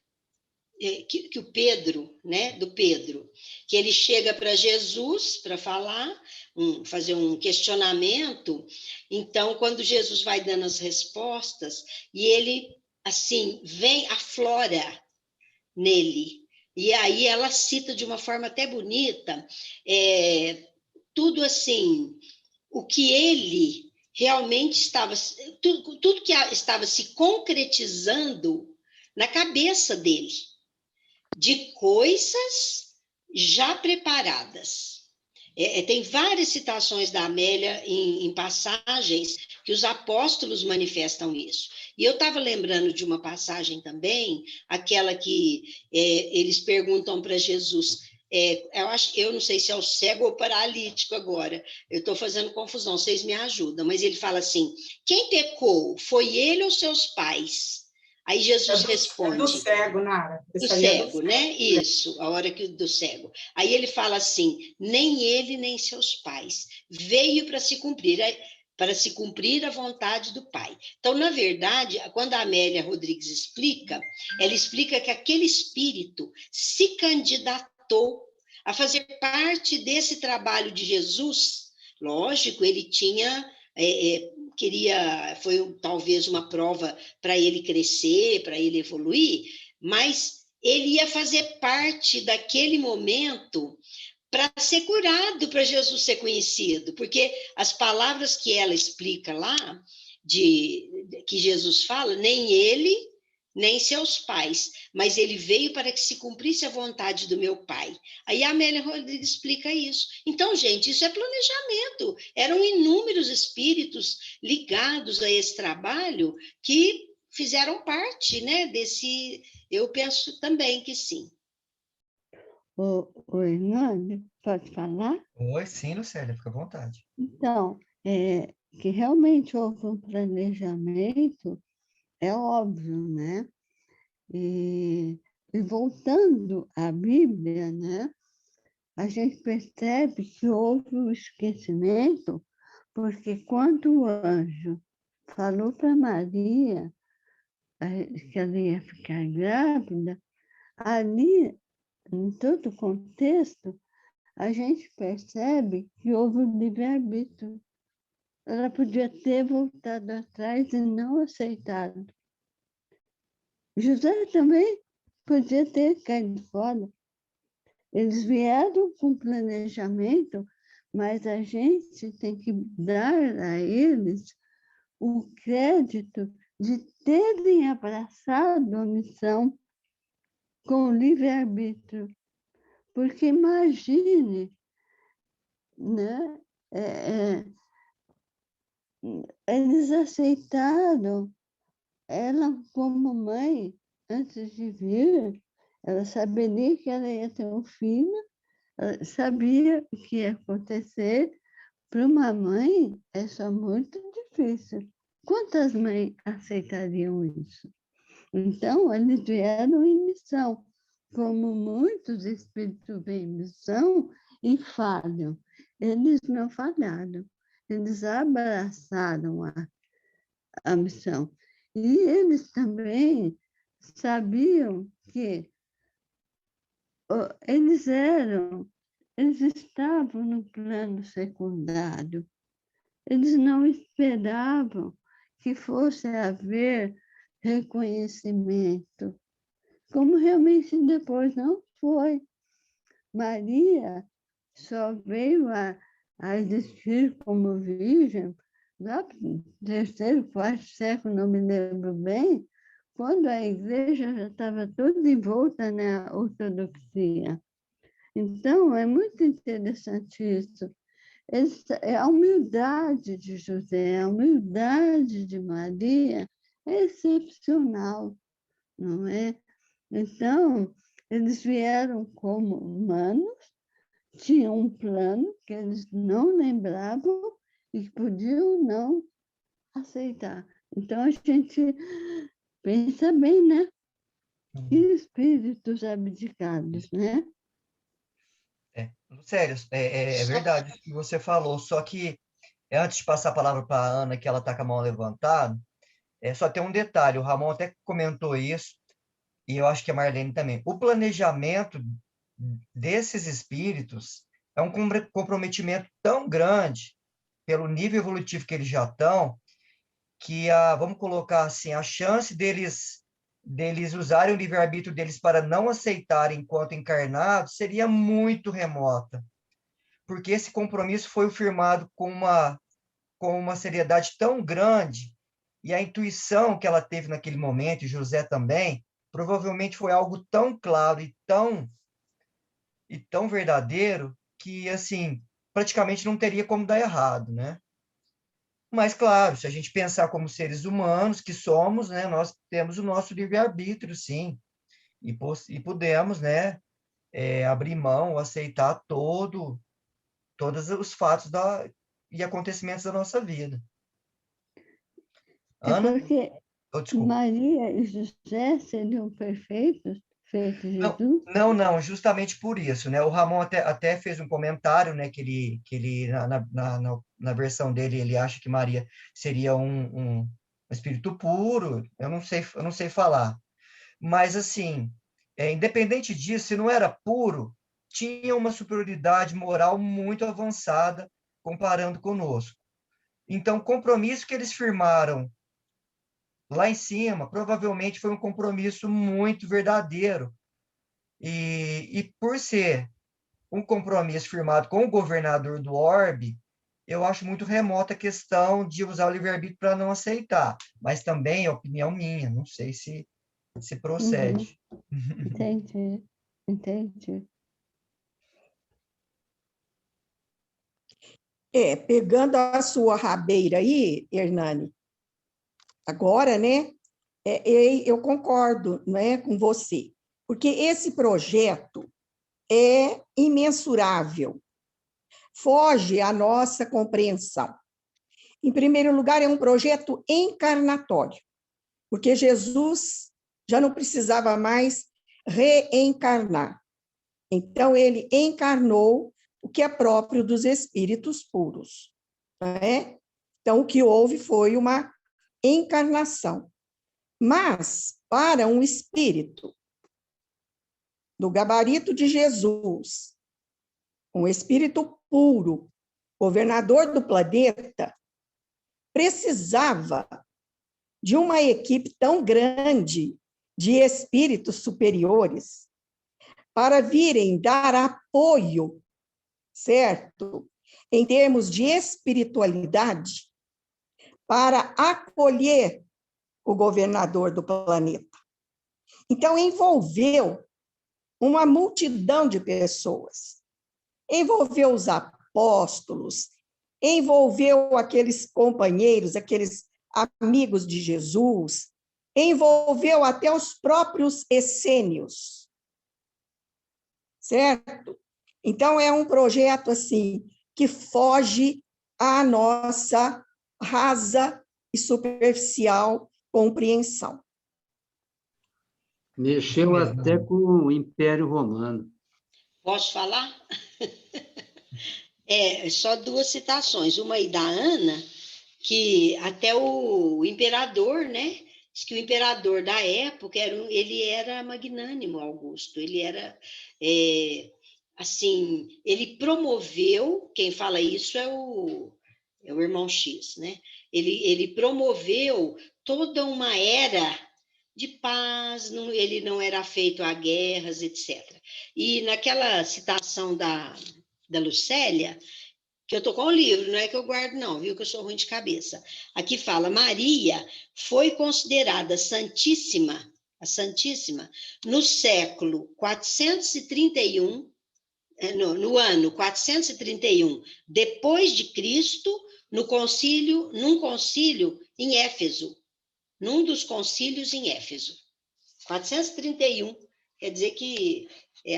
o Pedro, né, do Pedro, que ele chega para Jesus para fazer um questionamento. Então, quando Jesus vai dando as respostas, e ele, assim, aflora nele. E aí ela cita de uma forma até bonita, tudo assim, o que ele realmente estava, tudo que estava se concretizando na cabeça dele, de coisas já preparadas. Tem várias citações da Amélia em passagens que os apóstolos manifestam isso. E eu estava lembrando de uma passagem também, aquela que eles perguntam para Jesus, eu não sei se é o cego ou paralítico agora, eu estou fazendo confusão, vocês me ajudam, mas ele fala assim, quem pecou, foi ele ou seus pais? Aí Jesus responde... do cego, Nara. Do cego, né? Isso, a hora do cego. Aí ele fala assim, nem ele, nem seus pais. Veio para se cumprir. para se cumprir a vontade do Pai. Então, na verdade, quando a Amélia Rodrigues explica, ela explica que aquele espírito se candidatou a fazer parte desse trabalho de Jesus. Lógico, ele tinha, foi talvez uma prova para ele crescer, para ele evoluir, mas ele ia fazer parte daquele momento para ser curado, para Jesus ser conhecido, porque as palavras que ela explica lá, que Jesus fala, nem ele, nem seus pais, mas ele veio para que se cumprisse a vontade do meu Pai. Aí a Amélia Rodrigues explica isso. Então, gente, isso é planejamento. Eram inúmeros espíritos ligados a esse trabalho que fizeram parte, né, desse... Eu penso também que sim. O Hernani, pode falar? Oi, sim, Lucélia, fica à vontade. Então, que realmente houve um planejamento, é óbvio, né? E voltando à Bíblia, né? A gente percebe que houve um esquecimento, porque quando o anjo falou para Maria que ela ia ficar grávida, ali, em todo o contexto, a gente percebe que houve um livre-arbítrio. Ela podia ter voltado atrás e não aceitado. José também podia ter caído fora. Eles vieram com planejamento, mas a gente tem que dar a eles o crédito de terem abraçado a missão com livre-arbítrio. Porque imagine, né? Eles aceitaram ela como mãe antes de vir. Ela saberia que ela ia ter um filho, ela sabia o que ia acontecer. Para uma mãe, é só muito difícil. Quantas mães aceitariam isso? Então, eles vieram em missão, como muitos espíritos vêm em missão e falham. Eles não falharam, eles abraçaram a missão. E eles também sabiam que eles estavam no plano secundário. Eles não esperavam que fosse haver reconhecimento, como realmente depois não foi. Maria só veio a existir como virgem lá no terceiro, quarto século, não me lembro bem, quando a igreja já estava toda envolta na ortodoxia. Então, é muito interessante isso. A humildade de José, a humildade de Maria é excepcional, não é? Então, eles vieram como humanos, tinham um plano que eles não lembravam e podiam não aceitar. Então, a gente pensa bem, né? Que espíritos abdicados, né? Sério, é verdade o que você falou, só que antes de passar a palavra para a Ana, que ela está com a mão levantada, só tem um detalhe, o Ramon até comentou isso, e eu acho que a Marlene também. O planejamento desses espíritos é um comprometimento tão grande pelo nível evolutivo que eles já estão, que vamos colocar assim, a chance deles usarem o livre-arbítrio deles para não aceitarem enquanto encarnados seria muito remota, porque esse compromisso foi firmado com uma seriedade tão grande, e a intuição que ela teve naquele momento, e José também, provavelmente foi algo tão claro e tão verdadeiro que, assim, praticamente não teria como dar errado, né? Mas, claro, se a gente pensar como seres humanos que somos, né, nós temos o nosso livre-arbítrio, sim, e podemos, né, abrir mão, aceitar todos os fatos e acontecimentos da nossa vida. É Ana? porque Oh, desculpa. Maria e José seriam perfeitos feito Não, Jesus? não, justamente por isso, né? O Ramon até fez um comentário, né? Que ele na versão dele, ele acha que Maria seria um espírito puro. Eu não sei falar. Mas, assim, independente disso, se não era puro, tinha uma superioridade moral muito avançada comparando conosco. Então, o compromisso que eles firmaram lá em cima, provavelmente foi um compromisso muito verdadeiro. E por ser um compromisso firmado com o governador do orbe, eu acho muito remota a questão de usar o livre-arbítrio para não aceitar. Mas também é opinião minha, não sei se procede. Entendi, entendi. Pegando a sua rabeira aí, Hernani, agora, né, eu concordo, né, com você, porque esse projeto é imensurável, foge à nossa compreensão. Em primeiro lugar, é um projeto encarnatório, porque Jesus já não precisava mais reencarnar. Então, ele encarnou o que é próprio dos espíritos puros. Né? Então, o que houve foi uma encarnação. Mas, para um espírito do gabarito de Jesus, um espírito puro, governador do planeta, precisava de uma equipe tão grande de espíritos superiores para virem dar apoio, certo? Em termos de espiritualidade, para acolher o governador do planeta. Então, envolveu uma multidão de pessoas. Envolveu os apóstolos, envolveu aqueles companheiros, aqueles amigos de Jesus, envolveu até os próprios essênios, certo? Então, é um projeto, assim, que foge à nossa rasa e superficial compreensão. Mexeu até com o Império Romano. Posso falar? Só duas citações. Uma aí da Ana, que até o imperador, né? Diz que o imperador da época, ele era magnânimo, Augusto. Ele era, assim, ele promoveu, quem fala isso é o irmão X, né? Ele promoveu toda uma era de paz, ele não era afeito a guerras, etc. E naquela citação da Lucélia, que eu estou com o livro, não é que eu guardo não, viu, que eu sou ruim de cabeça. Aqui fala, Maria foi considerada santíssima, a Santíssima, no século 431, no ano 431 depois de Cristo, num concílio em Éfeso, num dos concílios em Éfeso. 431, quer dizer que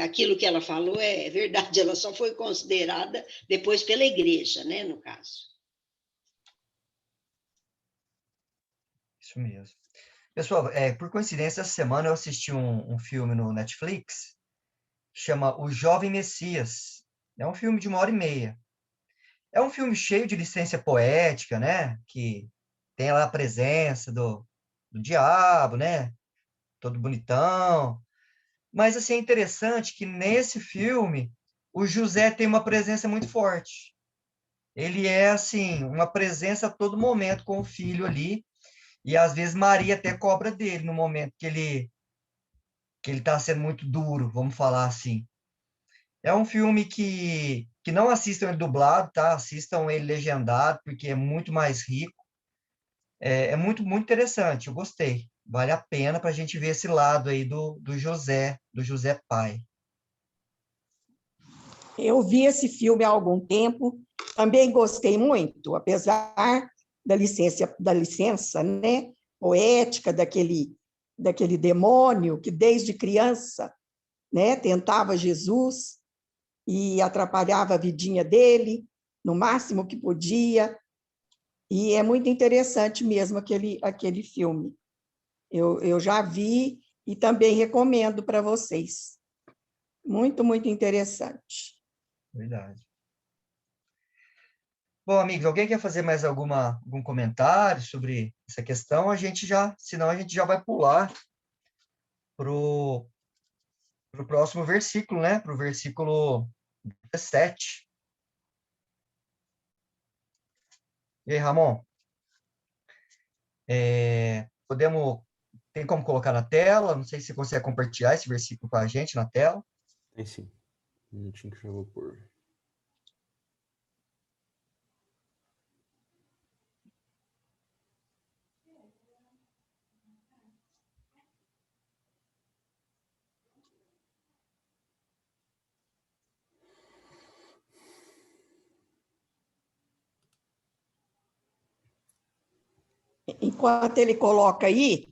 aquilo que ela falou é verdade, ela só foi considerada depois pela igreja, né, no caso. Isso mesmo. Pessoal, por coincidência, essa semana eu assisti um filme no Netflix, que chama O Jovem Messias. É um filme de 1h30. É um filme cheio de licença poética, né? Que tem lá a presença do diabo, né? Todo bonitão. Mas, assim, é interessante que nesse filme o José tem uma presença muito forte. Ele é, assim, uma presença a todo momento com o filho ali. E, às vezes, Maria até cobra dele no momento que ele está sendo muito duro, vamos falar assim. É um filme que não assistam ele dublado, tá? Assistam ele legendado, porque é muito mais rico. É muito, muito interessante, eu gostei. Vale a pena para a gente ver esse lado aí do José pai. Eu vi esse filme há algum tempo, também gostei muito, apesar da licença, né, poética daquele demônio que desde criança, né, tentava Jesus e atrapalhava a vidinha dele no máximo que podia. E é muito interessante mesmo aquele filme. Eu já vi e também recomendo para vocês. Muito, muito interessante. Verdade. Bom, amigos, alguém quer fazer mais algum comentário sobre essa questão? Senão a gente já vai pular para o próximo versículo, né? Para o versículo 17. E aí, Ramon? Tem como colocar na tela? Não sei se você consegue compartilhar esse versículo com a gente na tela. Tem sim. Um minutinho que eu vou pôr. Enquanto ele coloca aí,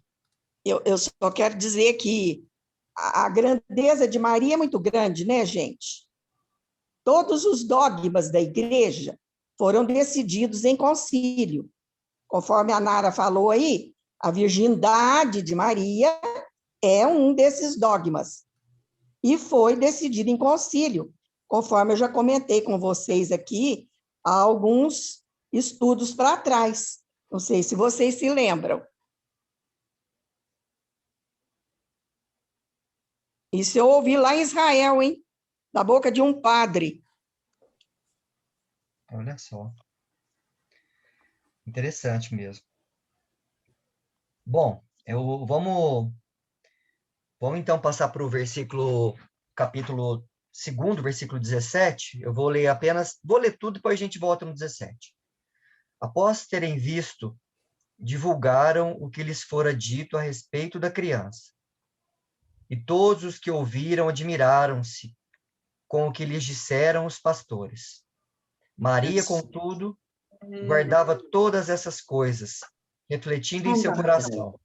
eu só quero dizer que a grandeza de Maria é muito grande, né, gente? Todos os dogmas da igreja foram decididos em concílio. Conforme a Nara falou aí, a virgindade de Maria é um desses dogmas. E foi decidido em concílio, conforme eu já comentei com vocês aqui, há alguns estudos para trás. Não sei se vocês se lembram. Isso eu ouvi lá em Israel, hein? Da boca de um padre. Olha só. Interessante mesmo. Bom, vamos então passar para o capítulo 2, versículo 17. Eu vou ler tudo, depois a gente volta no 17. Após terem visto, divulgaram o que lhes fora dito a respeito da criança. E todos os que ouviram admiraram-se com o que lhes disseram os pastores. Maria, contudo, guardava todas essas coisas, refletindo em seu coração.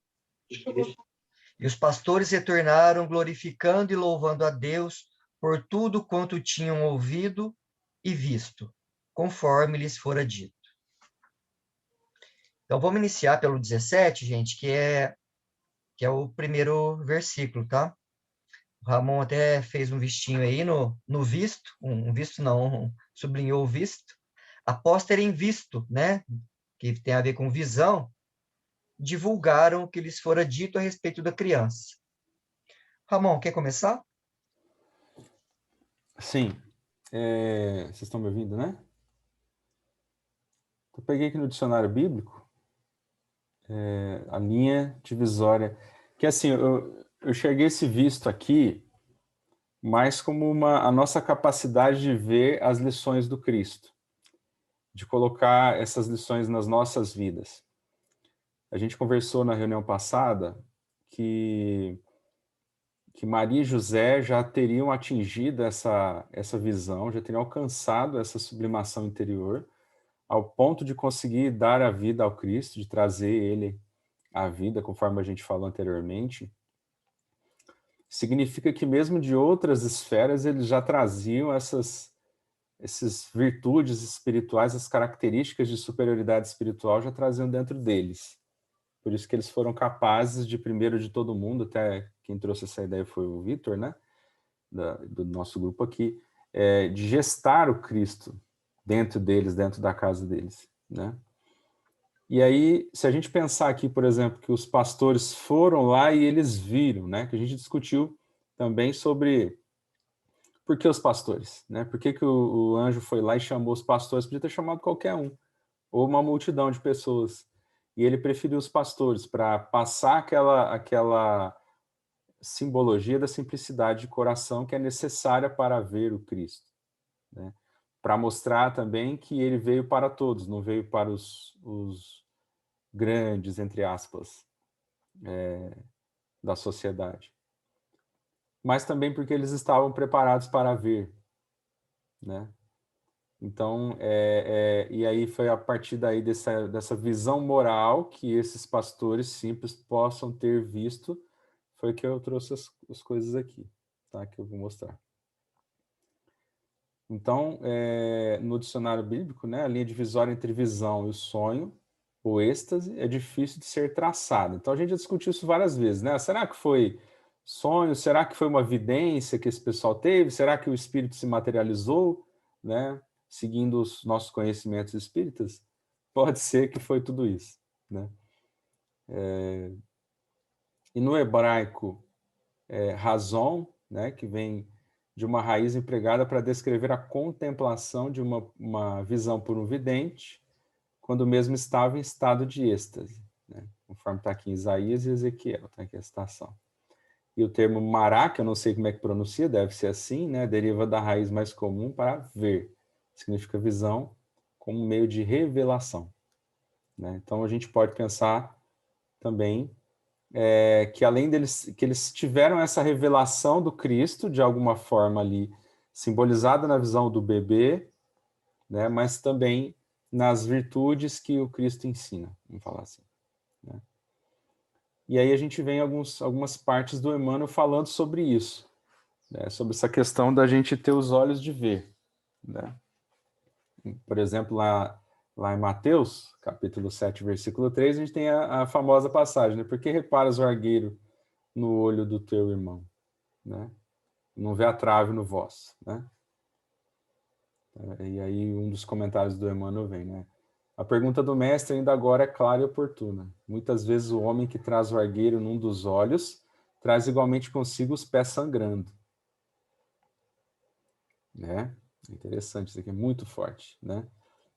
E os pastores retornaram, glorificando e louvando a Deus por tudo quanto tinham ouvido e visto, conforme lhes fora dito. Então, vamos iniciar pelo 17, gente, que é o primeiro versículo, tá? O Ramon até fez um vistinho aí no visto, sublinhou o visto. Após terem visto, né, que tem a ver com visão, divulgaram o que lhes fora dito a respeito da criança. Ramon, quer começar? Sim. Vocês estão me ouvindo, né? Eu peguei aqui no dicionário bíblico a linha divisória, que assim, eu enxerguei esse visto aqui mais como a nossa capacidade de ver as lições do Cristo, de colocar essas lições nas nossas vidas. A gente conversou na reunião passada que Maria e José já teriam atingido essa visão, já teriam alcançado essa sublimação interior, ao ponto de conseguir dar a vida ao Cristo, de trazer ele à vida, conforme a gente falou anteriormente. Significa que mesmo de outras esferas eles já traziam essas virtudes espirituais, as características de superioridade espiritual já traziam dentro deles. Por isso que eles foram capazes de, primeiro de todo mundo, até quem trouxe essa ideia foi o Vitor, né, do nosso grupo aqui, de gestar o Cristo dentro deles, dentro da casa deles, né? E aí, se a gente pensar aqui, por exemplo, que os pastores foram lá e eles viram, né, que a gente discutiu também sobre por que os pastores, né? Por que o anjo foi lá e chamou os pastores? Podia ter chamado qualquer um, ou uma multidão de pessoas. E ele preferiu os pastores para passar aquela simbologia da simplicidade de coração que é necessária para ver o Cristo, né? Para mostrar também que ele veio para todos, não veio para os grandes, entre aspas, da sociedade. Mas também porque eles estavam preparados para ver, né? Então, e aí foi a partir daí dessa visão moral que esses pastores simples possam ter visto, foi que eu trouxe as coisas aqui, tá? Que eu vou mostrar. Então, no dicionário bíblico, né, a linha divisória entre visão e o sonho, o êxtase, é difícil de ser traçada. Então, a gente já discutiu isso várias vezes, né? Será que foi sonho? Será que foi uma vidência que esse pessoal teve? Será que o espírito se materializou, né? Seguindo os nossos conhecimentos espíritas? Pode ser que foi tudo isso, né? E no hebraico, razão, né, que vem de uma raiz empregada para descrever a contemplação de uma visão por um vidente, quando mesmo estava em estado de êxtase, né? Conforme está aqui em Isaías e Ezequiel, está aqui a citação. E o termo mará, que eu não sei como é que pronuncia, deve ser assim, né? Deriva da raiz mais comum para ver, significa visão, como meio de revelação, né? Então a gente pode pensar também que além deles, que eles tiveram essa revelação do Cristo, de alguma forma ali, simbolizada na visão do bebê, né? Mas também nas virtudes que o Cristo ensina, vamos falar assim, né? E aí a gente vem algumas partes do Emmanuel falando sobre isso, né? Sobre essa questão da gente ter os olhos de ver, né? Por exemplo, lá em Mateus, capítulo 7, versículo 3, a gente tem a famosa passagem, né? Por que reparas o argueiro no olho do teu irmão, né? Não vê a trave no vosso, né? E aí um dos comentários do Emmanuel vem, né? A pergunta do mestre ainda agora é clara e oportuna. Muitas vezes o homem que traz o argueiro num dos olhos traz igualmente consigo os pés sangrando, né? Interessante, isso aqui é muito forte, né?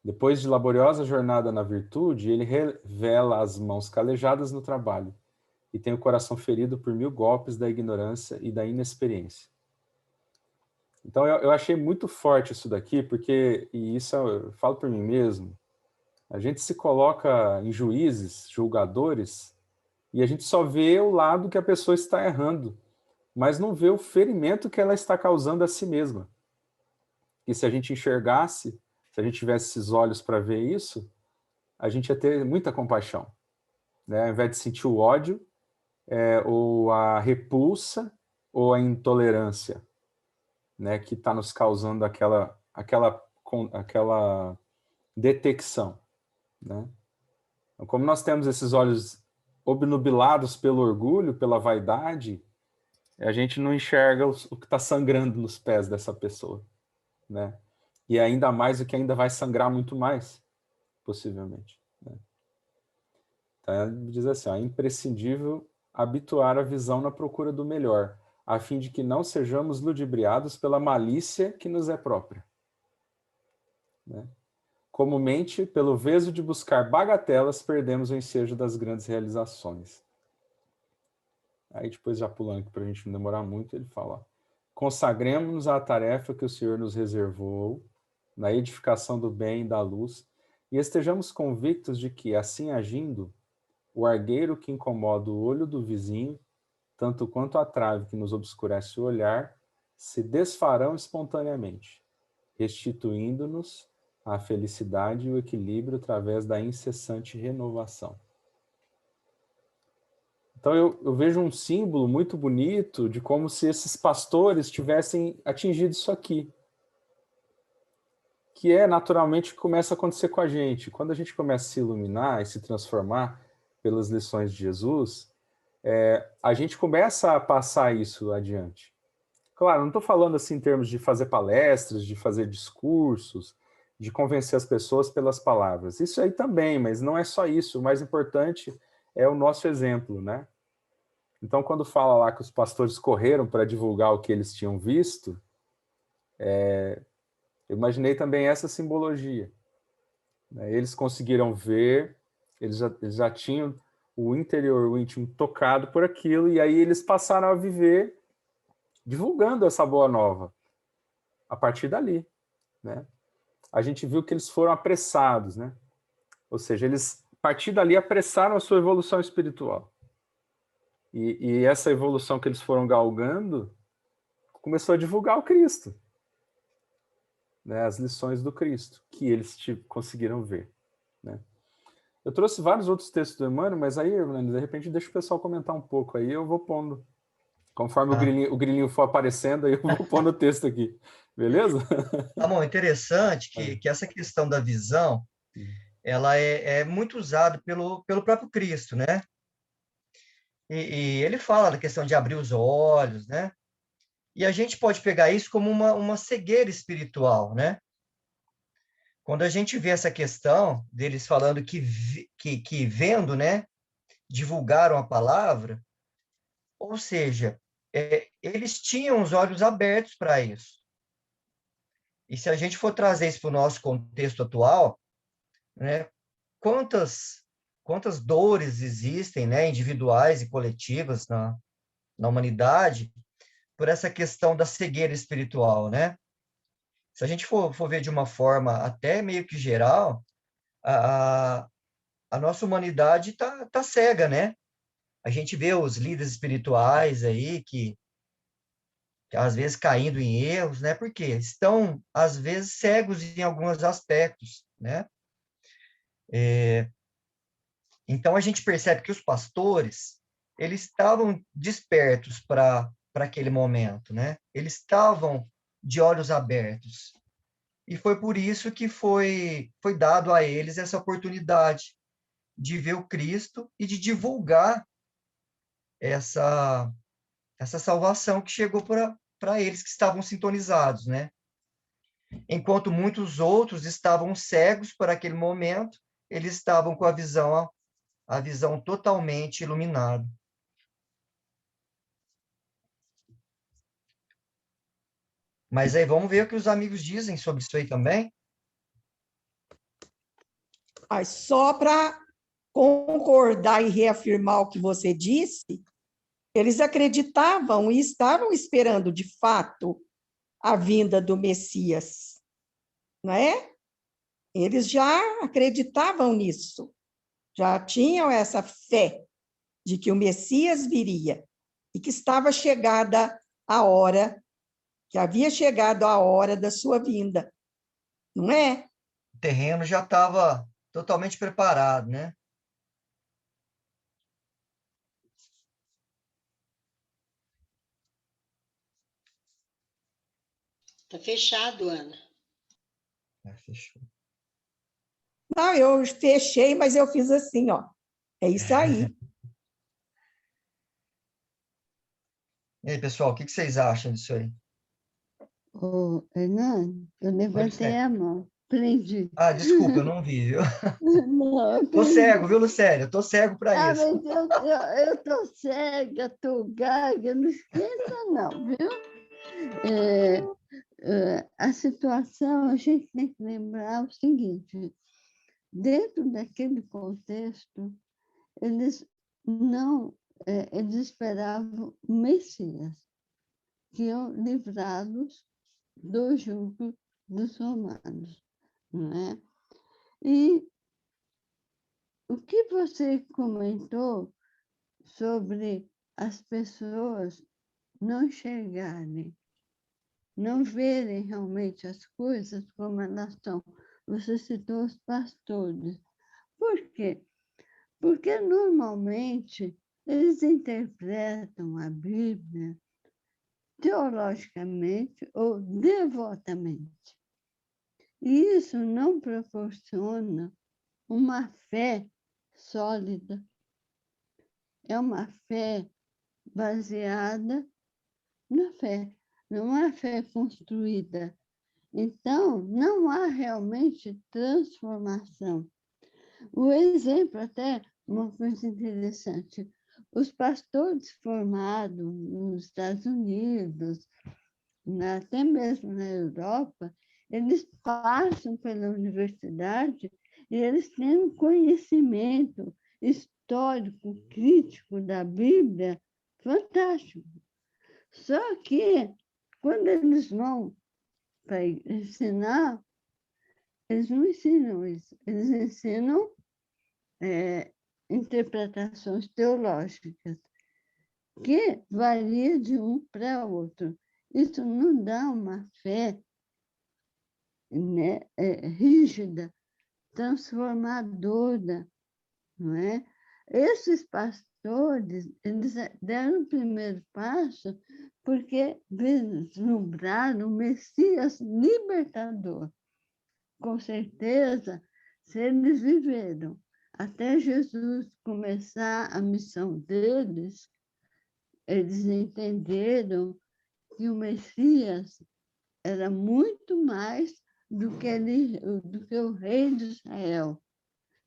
Depois de laboriosa jornada na virtude, ele revela as mãos calejadas no trabalho e tem o coração ferido por 1000 golpes da ignorância e da inexperiência. Então eu achei muito forte isso daqui, porque, e isso eu falo por mim mesmo, a gente se coloca em juízes, julgadores, e a gente só vê o lado que a pessoa está errando, mas não vê o ferimento que ela está causando a si mesma. E se a gente enxergasse, se a gente tivesse esses olhos para ver isso, a gente ia ter muita compaixão, né? Ao invés de sentir o ódio, ou a repulsa, ou a intolerância, né? Que está nos causando aquela detecção, né? Então, como nós temos esses olhos obnubilados pelo orgulho, pela vaidade, a gente não enxerga o que está sangrando nos pés dessa pessoa, né? E ainda mais o que ainda vai sangrar muito mais, possivelmente, né? Então, diz assim, é imprescindível habituar a visão na procura do melhor, a fim de que não sejamos ludibriados pela malícia que nos é própria, né? Comumente, pelo veso de buscar bagatelas, perdemos o ensejo das grandes realizações. Aí depois, já pulando aqui para a gente não demorar muito, ele fala: consagremos-nos à tarefa que o Senhor nos reservou, na edificação do bem e da luz, e estejamos convictos de que, assim agindo, o argueiro que incomoda o olho do vizinho, tanto quanto a trave que nos obscurece o olhar, se desfarão espontaneamente, restituindo-nos a felicidade e o equilíbrio através da incessante renovação. Então eu vejo um símbolo muito bonito de como se esses pastores tivessem atingido isso aqui, que é naturalmente o que começa a acontecer com a gente. Quando a gente começa a se iluminar e se transformar pelas lições de Jesus, a gente começa a passar isso adiante. Claro, não estou falando assim em termos de fazer palestras, de fazer discursos, de convencer as pessoas pelas palavras. Isso aí também, mas não é só isso. O mais importante é o nosso exemplo, né? Então, quando fala lá que os pastores correram para divulgar o que eles tinham visto, eu imaginei também essa simbologia, né? Eles conseguiram ver, eles já tinham o interior, o íntimo tocado por aquilo, e aí eles passaram a viver divulgando essa boa nova a partir dali, né? A gente viu que eles foram apressados, né? Ou seja, eles, a partir dali, apressaram a sua evolução espiritual. E essa evolução que eles foram galgando começou a divulgar o Cristo, né? As lições do Cristo, que eles conseguiram ver, né? Eu trouxe vários outros textos do Emmanuel, mas aí, Hernandes, de repente, deixa o pessoal comentar um pouco aí, eu vou pondo. Conforme o grilinho for aparecendo, aí eu vou pondo o texto aqui. Beleza? Tá bom, interessante que essa questão da visão, ela é muito usada pelo próprio Cristo, né? E ele fala da questão de abrir os olhos, né? E a gente pode pegar isso como uma cegueira espiritual, né? Quando a gente vê essa questão deles falando que vendo, né, divulgaram a palavra, ou seja, eles tinham os olhos abertos para isso. E se a gente for trazer isso para o nosso contexto atual, né, quantas dores existem, né, individuais e coletivas na humanidade por essa questão da cegueira espiritual, né? Se a gente for ver de uma forma até meio que geral, a, a nossa humanidade tá cega, né? A gente vê os líderes espirituais aí que às vezes caindo em erros, né? Porque estão, às vezes, cegos em alguns aspectos, né? Então, a gente percebe que os pastores, eles estavam despertos para aquele momento, né? Eles estavam de olhos abertos. E foi por isso que foi dado a eles essa oportunidade de ver o Cristo e de divulgar essa salvação que chegou para eles que estavam sintonizados, né? Enquanto muitos outros estavam cegos por aquele momento, eles estavam com a visão totalmente iluminada. Mas aí vamos ver o que os amigos dizem sobre isso aí também. Mas só para concordar e reafirmar o que você disse, eles acreditavam e estavam esperando, de fato, a vinda do Messias, não é? Eles já acreditavam nisso, já tinham essa fé de que o Messias viria e que estava chegada a hora, que havia chegado a hora da sua vinda, não é? O terreno já estava totalmente preparado, né? Tá fechado, Ana. Fechou. Não, eu fechei, mas eu fiz assim, ó. É isso aí. E aí, pessoal, o que vocês acham disso aí? Ô, Hernani, eu levantei a mão. Prendi. Ah, desculpa, eu não vi, viu? Não, eu Tô prendi. cego, viu, Lucélia? Eu tô cego para Ah, isso. mas eu tô cega, tô gaga, não esquenta não, viu? A situação, a gente tem que lembrar o seguinte, dentro daquele contexto, eles não, eles esperavam o Messias, que iam livrá-los do jugo dos romanos, não é? E o que você comentou sobre as pessoas não enxergarem, não verem realmente as coisas como elas são. Você citou os pastores. Por quê? Porque normalmente eles interpretam a Bíblia teologicamente ou devotamente. E isso não proporciona uma fé sólida. É uma fé baseada na fé, não é fé construída. Então, não há realmente transformação. O exemplo, até uma coisa interessante, os pastores formados nos Estados Unidos, até mesmo na Europa, eles passam pela universidade e eles têm um conhecimento histórico, crítico da Bíblia fantástico. Só que, quando eles vão para ensinar, eles não ensinam isso, eles ensinam interpretações teológicas, que varia de um para outro. Isso não dá uma fé, né, rígida, transformadora, não é? Esses pastores, eles deram o primeiro passo porque vislumbraram o Messias libertador. Com certeza, se eles viveram até Jesus começar a missão deles, eles entenderam que o Messias era muito mais do que o rei de Israel,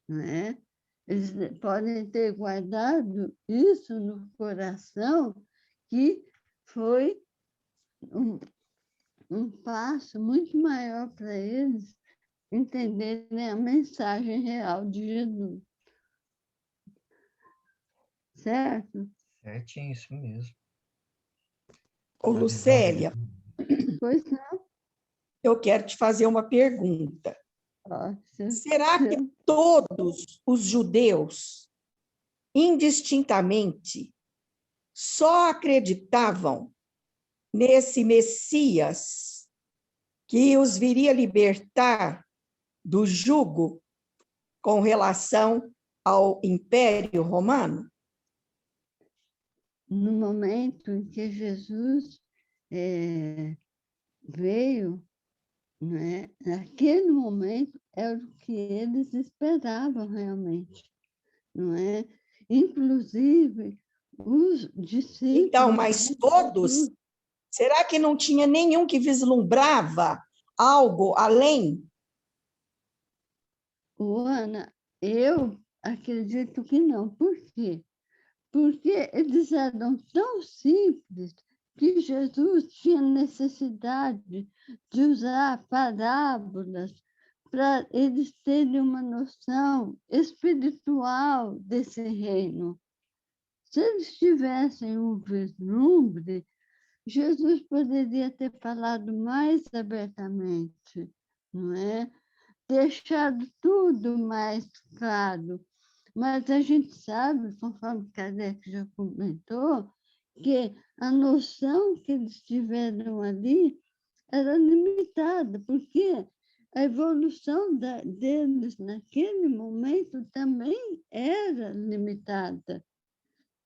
né? Eles podem ter guardado isso no coração, que foi um passo muito maior para eles entenderem a mensagem real de Jesus. Certo? Certinho, isso mesmo. Ô, Lucélia, Pois não. eu quero te fazer uma pergunta. Será que todos os judeus, indistintamente, só acreditavam nesse Messias que os viria libertar do jugo com relação ao Império Romano? No momento em que Jesus veio, né, naquele momento era o que eles esperavam realmente, não é? Inclusive, os discípulos... Então, mas todos... Será que não tinha nenhum que vislumbrava algo além? Ana, eu acredito que não. Por quê? Porque eles eram tão simples que Jesus tinha necessidade de usar parábolas para eles terem uma noção espiritual desse reino. Se eles tivessem um vislumbre, Jesus poderia ter falado mais abertamente, não é? Deixado tudo mais claro. Mas a gente sabe, conforme Kardec já comentou, que a noção que eles tiveram ali era limitada, porque a evolução deles naquele momento também era limitada.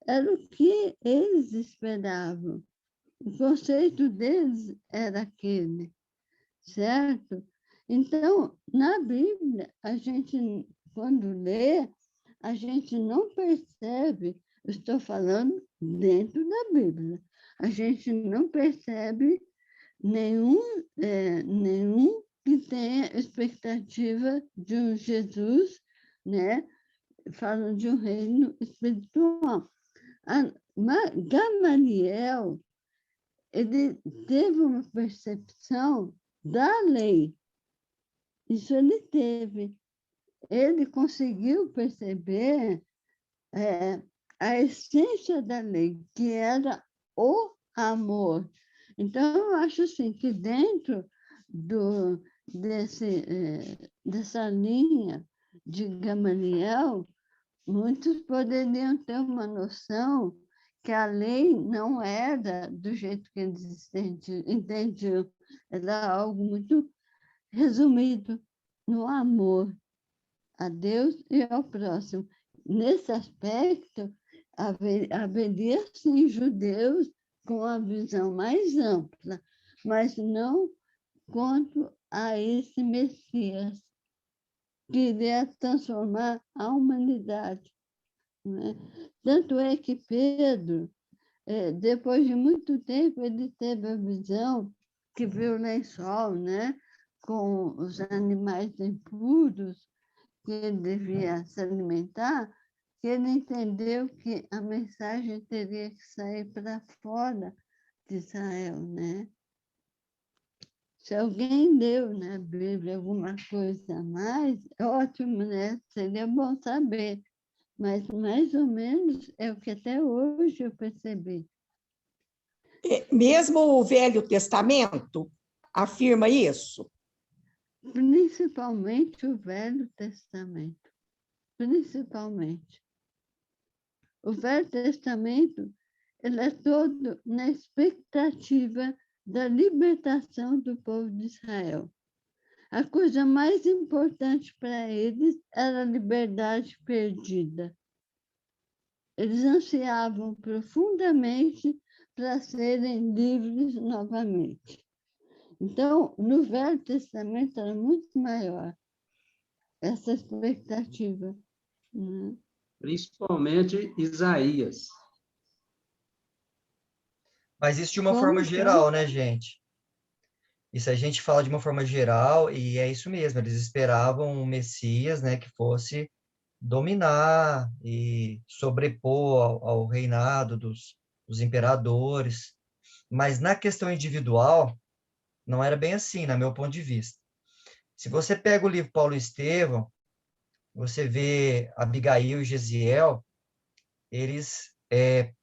Era o que eles esperavam. O conceito deles era aquele, certo? Então, na Bíblia, a gente, quando lê, a gente não percebe, eu estou falando dentro da Bíblia, a gente não percebe nenhum que tenha expectativa de um Jesus, né? Falando de um reino espiritual. Gamaliel, ele teve uma percepção da lei. Isso ele teve. Ele conseguiu perceber a essência da lei, que era o amor. Então, eu acho assim, que dentro dessa linha de Gamaliel, muitos poderiam ter uma noção que a lei não era do jeito que eles entendiam, era algo muito resumido no amor a Deus e ao próximo. Nesse aspecto, haveria, sim, judeus com a visão mais ampla, mas não quanto a esse Messias, que iria transformar a humanidade. Né? Tanto é que Pedro, depois de muito tempo, ele teve a visão que viu o lençol, né? Com os animais impuros, que ele devia se alimentar, que ele entendeu que a mensagem teria que sair para fora de Israel, né? Se alguém leu na Bíblia alguma coisa a mais, ótimo, né? Seria bom saber. Mas, mais ou menos, é o que até hoje eu percebi. Mesmo o Velho Testamento afirma isso? Principalmente o Velho Testamento. Principalmente. O Velho Testamento ele é todo na expectativa da libertação do povo de Israel. A coisa mais importante para eles era a liberdade perdida. Eles ansiavam profundamente para serem livres novamente. Então, no Velho Testamento era muito maior essa expectativa. Principalmente Isaías. Mas isso de uma Como forma que é? geral, né, gente? Isso a gente fala de uma forma geral, e é isso mesmo, eles esperavam um Messias, né, que fosse dominar e sobrepor ao reinado dos imperadores. Mas na questão individual, não era bem assim, no meu ponto de vista. Se você pega o livro Paulo e Estevão, você vê Abigail e Gesiel, eles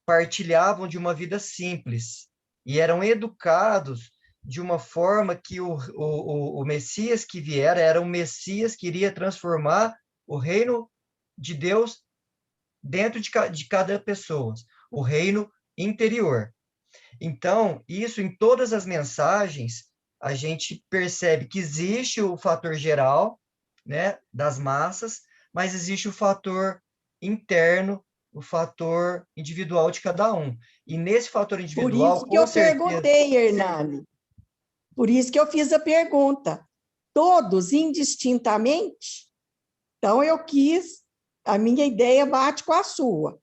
partilhavam de uma vida simples e eram educados de uma forma que o Messias que viera era um Messias que iria transformar o reino de Deus dentro de cada pessoa, o reino interior. Então, isso em todas as mensagens, a gente percebe que existe o fator geral, né, das massas, mas existe o fator interno, o fator individual de cada um. E nesse fator Por individual, isso que com eu certeza, perguntei, Hernani. Por isso que eu fiz a pergunta. Todos indistintamente? Então, eu quis, a minha ideia bate com a sua.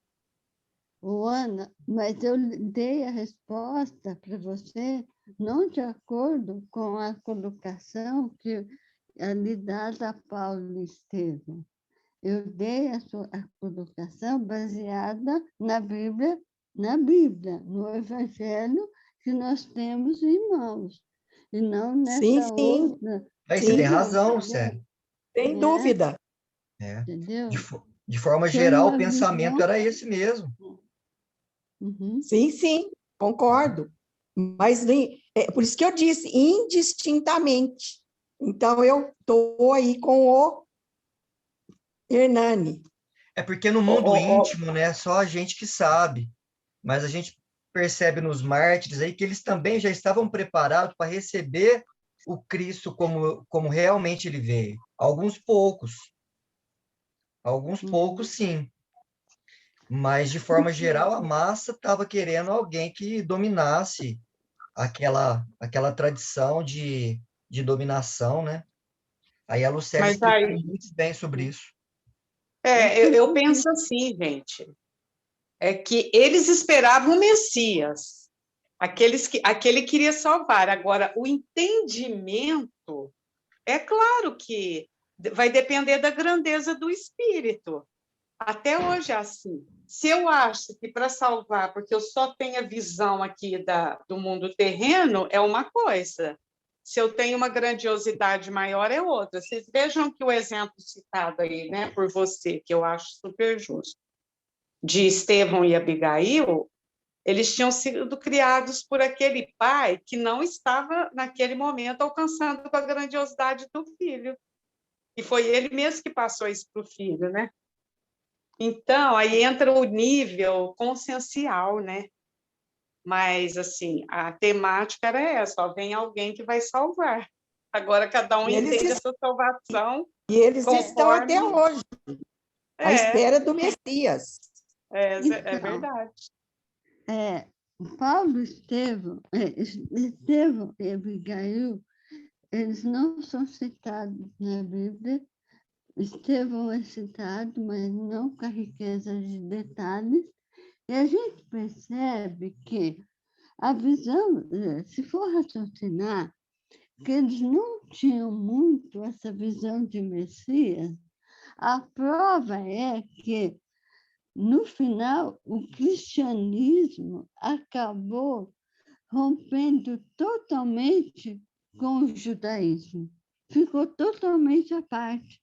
Ana, mas eu dei a resposta para você não de acordo com a colocação que é lhe dada a Paulo e Estevão. Eu dei a colocação baseada na Bíblia, no Evangelho que nós temos em mãos, e não Sim, nessa sim, outra. aí você tem sim, razão, Sé. sem dúvida. De, Entendeu? de forma Tem geral, o uma pensamento visão. era esse mesmo. Uhum. Sim, sim, concordo. Mas é por isso que eu disse indistintamente. Então, eu estou aí com o Hernani. É porque no mundo íntimo, né, só a gente que sabe. Mas a gente percebe nos mártires aí que eles também já estavam preparados para receber o Cristo como realmente ele veio. Alguns poucos sim, mas de forma geral a massa estava querendo alguém que dominasse aquela tradição de dominação, né? Aí a Lucélia Mas explicou aí, muito bem sobre isso. eu penso assim, gente, é que eles esperavam o Messias, aquele queria salvar. Agora, o entendimento, é claro que vai depender da grandeza do espírito. Até hoje é assim. Se eu acho que para salvar, porque eu só tenho a visão aqui do mundo terreno, é uma coisa. Se eu tenho uma grandiosidade maior, é outra. Vocês vejam que o exemplo citado aí, né, por você, que eu acho super justo, de Estevão e Abigail, eles tinham sido criados por aquele pai que não estava, naquele momento, alcançando a grandiosidade do filho. E foi ele mesmo que passou isso para o filho, né? Então, aí entra o nível consciencial, né? Mas, assim, a temática era essa, ó, vem alguém que vai salvar. Agora, cada um entende essa salvação e eles estão conforme... até hoje, à espera do Messias. É verdade. Paulo Estevão e Abigail, eles não são citados na Bíblia. Estevão é citado, mas não com a riqueza de detalhes. E a gente percebe que a visão, se for raciocinar, que eles não tinham muito essa visão de Messias, a prova é que, no final, o cristianismo acabou rompendo totalmente com o judaísmo. Ficou totalmente à parte.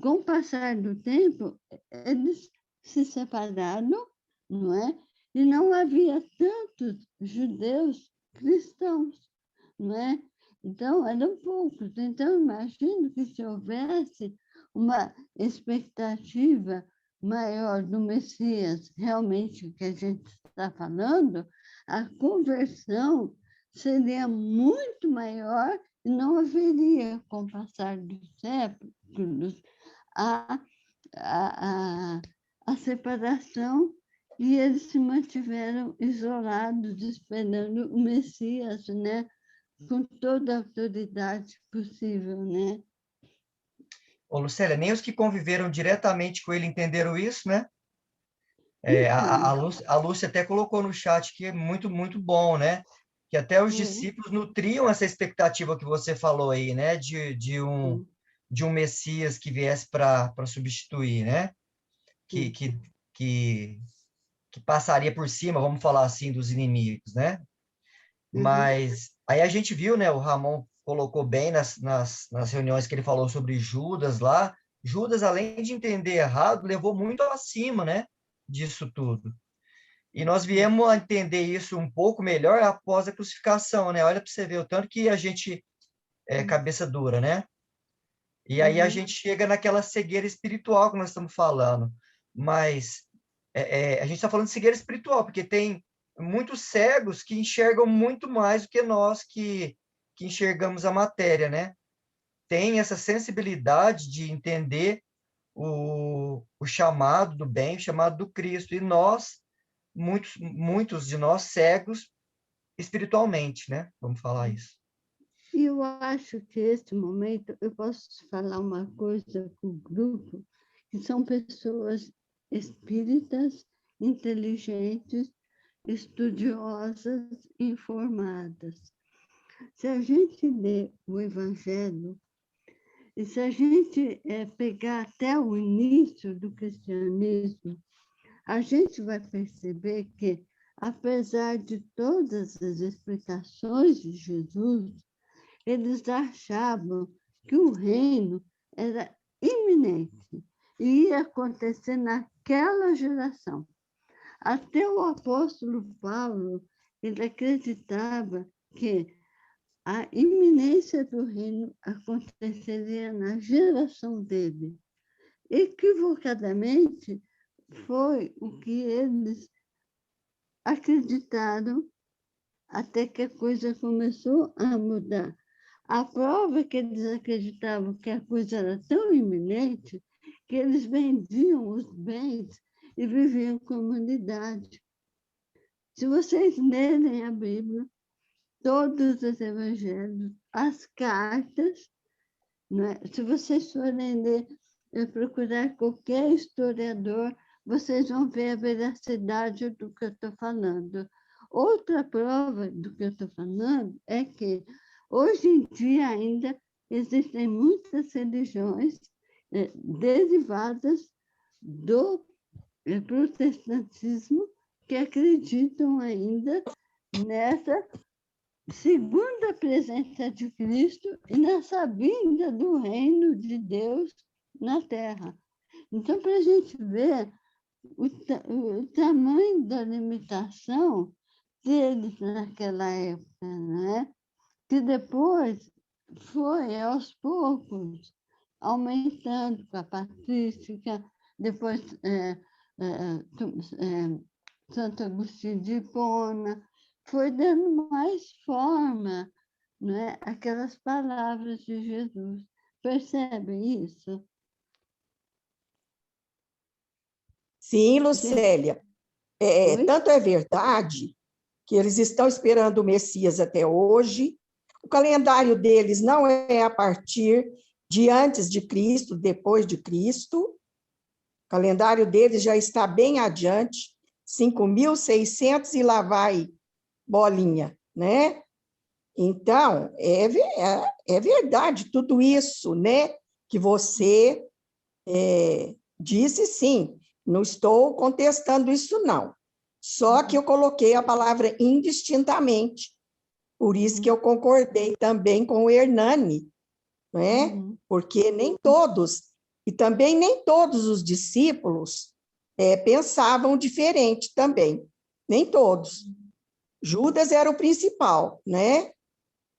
Com o passar do tempo, eles se separaram, não é? E não havia tantos judeus cristãos, não é? Então, eram poucos. Então, imagino que se houvesse uma expectativa maior do Messias, realmente, que a gente está falando, a conversão seria muito maior e não haveria, com o passar dos séculos, a separação, e eles se mantiveram isolados, esperando o Messias, né? Com toda a autoridade possível, né? Lucélia, nem os que conviveram diretamente com ele entenderam isso, né? A Lúcia até colocou no chat que é muito, muito bom, né? Que até os discípulos nutriam essa expectativa que você falou aí, né? De um Messias que viesse para substituir, né? Que passaria por cima, vamos falar assim, dos inimigos, né? Mas aí a gente viu, né? O Ramon colocou bem nas reuniões que ele falou sobre Judas lá. Judas, além de entender errado, levou muito acima, né? Disso tudo. E nós viemos a entender isso um pouco melhor após a crucificação, né? Olha para você ver o tanto que a gente é cabeça dura, né? E aí a gente chega naquela cegueira espiritual que nós estamos falando. Mas a gente está falando de cegueira espiritual, porque tem muitos cegos que enxergam muito mais do que nós que enxergamos a matéria, né? Tem essa sensibilidade de entender o chamado do bem, o chamado do Cristo. E nós, muitos de nós, cegos espiritualmente, né? Vamos falar isso. E eu acho que nesse momento eu posso falar uma coisa para o grupo, que são pessoas espíritas, inteligentes, estudiosas, informadas. Se a gente lê o Evangelho, e se a gente pegar até o início do cristianismo, a gente vai perceber que, apesar de todas as explicações de Jesus, eles achavam que o reino era iminente e ia acontecer naquela geração. Até o apóstolo Paulo, ele acreditava que a iminência do reino aconteceria na geração dele. Equivocadamente, foi o que eles acreditaram até que a coisa começou a mudar. A prova que eles acreditavam que a coisa era tão iminente que eles vendiam os bens e viviam em comunidade. Se vocês lerem a Bíblia, todos os evangelhos, as cartas, né? Se vocês forem ler, procurar qualquer historiador, vocês vão ver a veracidade do que eu estou falando. Outra prova do que eu estou falando é que, hoje em dia ainda, existem muitas religiões derivadas do protestantismo que acreditam ainda nessa segunda presença de Cristo e nessa vinda do reino de Deus na Terra. Então, para a gente ver o tamanho da limitação deles naquela época, né? Que depois foi, aos poucos, aumentando com a patrística, depois Santo Agostinho de Hipona, foi dando mais forma, né, aquelas palavras de Jesus. Percebe isso? Sim, Lucélia. Tanto é verdade que eles estão esperando o Messias até hoje. O calendário deles não é a partir de antes de Cristo, depois de Cristo. O calendário deles já está bem adiante, 5.600 e lá vai bolinha, né? Então, é verdade tudo isso, né? Que você disse, sim. Não estou contestando isso, não. Só que eu coloquei a palavra indistintamente. Por isso que eu concordei também com o Hernani, né? Porque nem todos, e também nem todos os discípulos pensavam diferente também. Nem todos. Judas era o principal, né?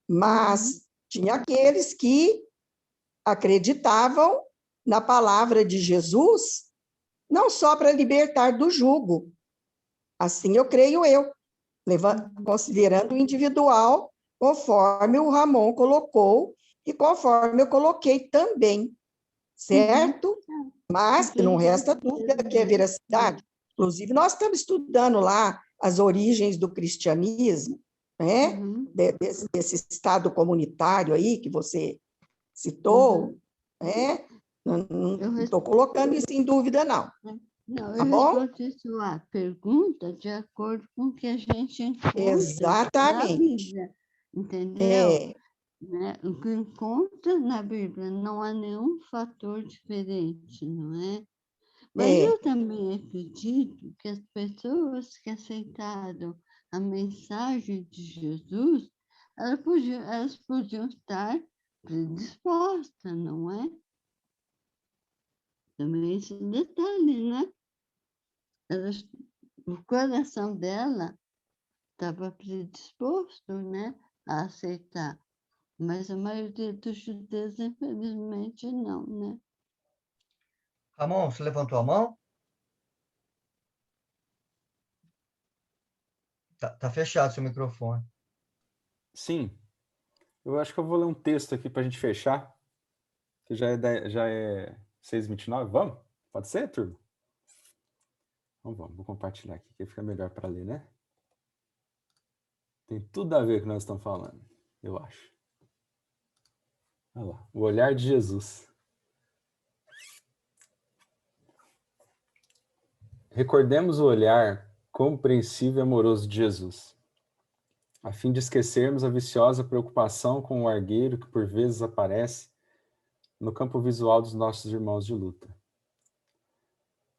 Mas tinha aqueles que acreditavam na palavra de Jesus, não só para libertar do jugo. Assim eu creio eu, considerando o individual, conforme o Ramon colocou e conforme eu coloquei também, certo? Mas não resta dúvida que é veracidade. Inclusive, nós estamos estudando lá as origens do cristianismo, né? Desse estado comunitário aí que você citou, né? Não estou colocando isso em dúvida, não. Não, Tá eu bom? respondi sua pergunta de acordo com o que a gente encontra na Exatamente. Bíblia, entendeu? É, Né? O que encontra na Bíblia não há nenhum fator diferente, não é? Mas é, eu também acredito que as pessoas que aceitaram a mensagem de Jesus, elas podiam estar predispostas, não é? Também esse detalhe, né? O coração dela estava predisposto, né, a aceitar. Mas a maioria dos judeus, infelizmente, não, né? Ramon, você levantou a mão? Tá fechado seu microfone. Sim, eu acho que eu vou ler um texto aqui para a gente fechar, que já é 6h29. Vamos? Pode ser, turma? Então vamos, vou compartilhar aqui, que fica melhor para ler, né? Tem tudo a ver com o que nós estamos falando, eu acho. Olha lá, o olhar de Jesus. Recordemos o olhar compreensível e amoroso de Jesus, a fim de esquecermos a viciosa preocupação com o argueiro que por vezes aparece no campo visual dos nossos irmãos de luta.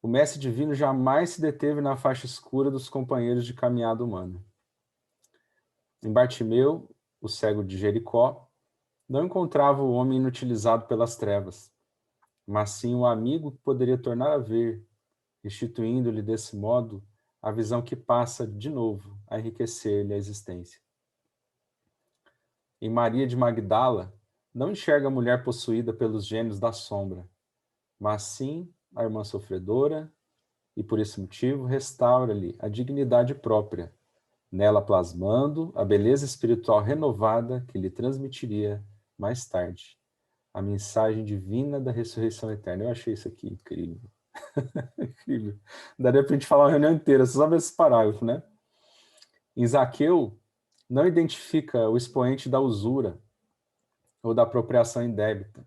O Mestre Divino jamais se deteve na faixa escura dos companheiros de caminhada humana. Em Bartimeu, o cego de Jericó, não encontrava o homem inutilizado pelas trevas, mas sim o amigo que poderia tornar a ver, restituindo-lhe desse modo a visão que passa de novo a enriquecer-lhe a existência. Em Maria de Magdala, não enxerga a mulher possuída pelos gênios da sombra, mas sim a irmã sofredora, e por esse motivo restaura-lhe a dignidade própria, nela plasmando a beleza espiritual renovada que lhe transmitiria, mais tarde, a mensagem divina da ressurreição eterna. Eu achei isso aqui incrível. Incrível. Daria para a gente falar uma reunião inteira só sobre esse parágrafo, né? Em Zaqueu, não identifica o expoente da usura ou da apropriação indébita,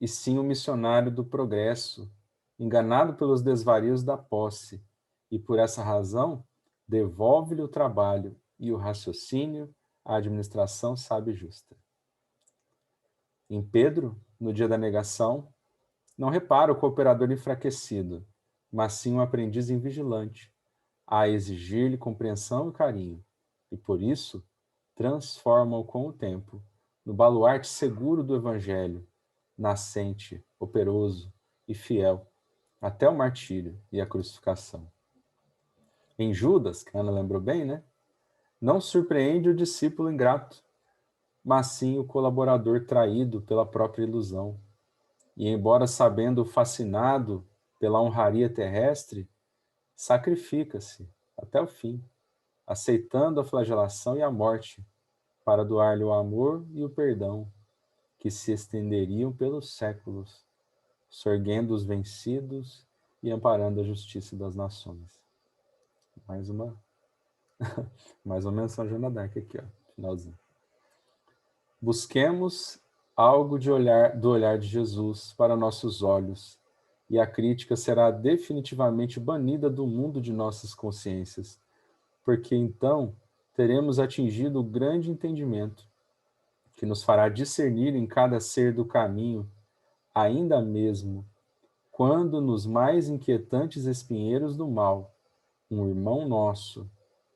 e sim o missionário do progresso, enganado pelos desvarios da posse, e por essa razão devolve-lhe o trabalho e o raciocínio à administração sábia e justa. Em Pedro, no dia da negação, não repara o cooperador enfraquecido, mas sim um aprendiz invigilante, a exigir-lhe compreensão e carinho, e por isso transforma-o com o tempo no baluarte seguro do Evangelho, nascente, operoso e fiel, até o martírio e a crucificação. Em Judas, que a Ana lembrou bem, né? Não surpreende o discípulo ingrato, mas sim o colaborador traído pela própria ilusão. E embora sabendo fascinado pela honraria terrestre, sacrifica-se até o fim, aceitando a flagelação e a morte, para doar-lhe o amor e o perdão, que se estenderiam pelos séculos, sorguendo os vencidos e amparando a justiça das nações. Mais uma menção de Joana d'Arc aqui, ó, finalzinho. Busquemos algo do olhar de Jesus para nossos olhos, e a crítica será definitivamente banida do mundo de nossas consciências, porque então teremos atingido o grande entendimento que nos fará discernir em cada ser do caminho, ainda mesmo quando nos mais inquietantes espinheiros do mal, um irmão nosso,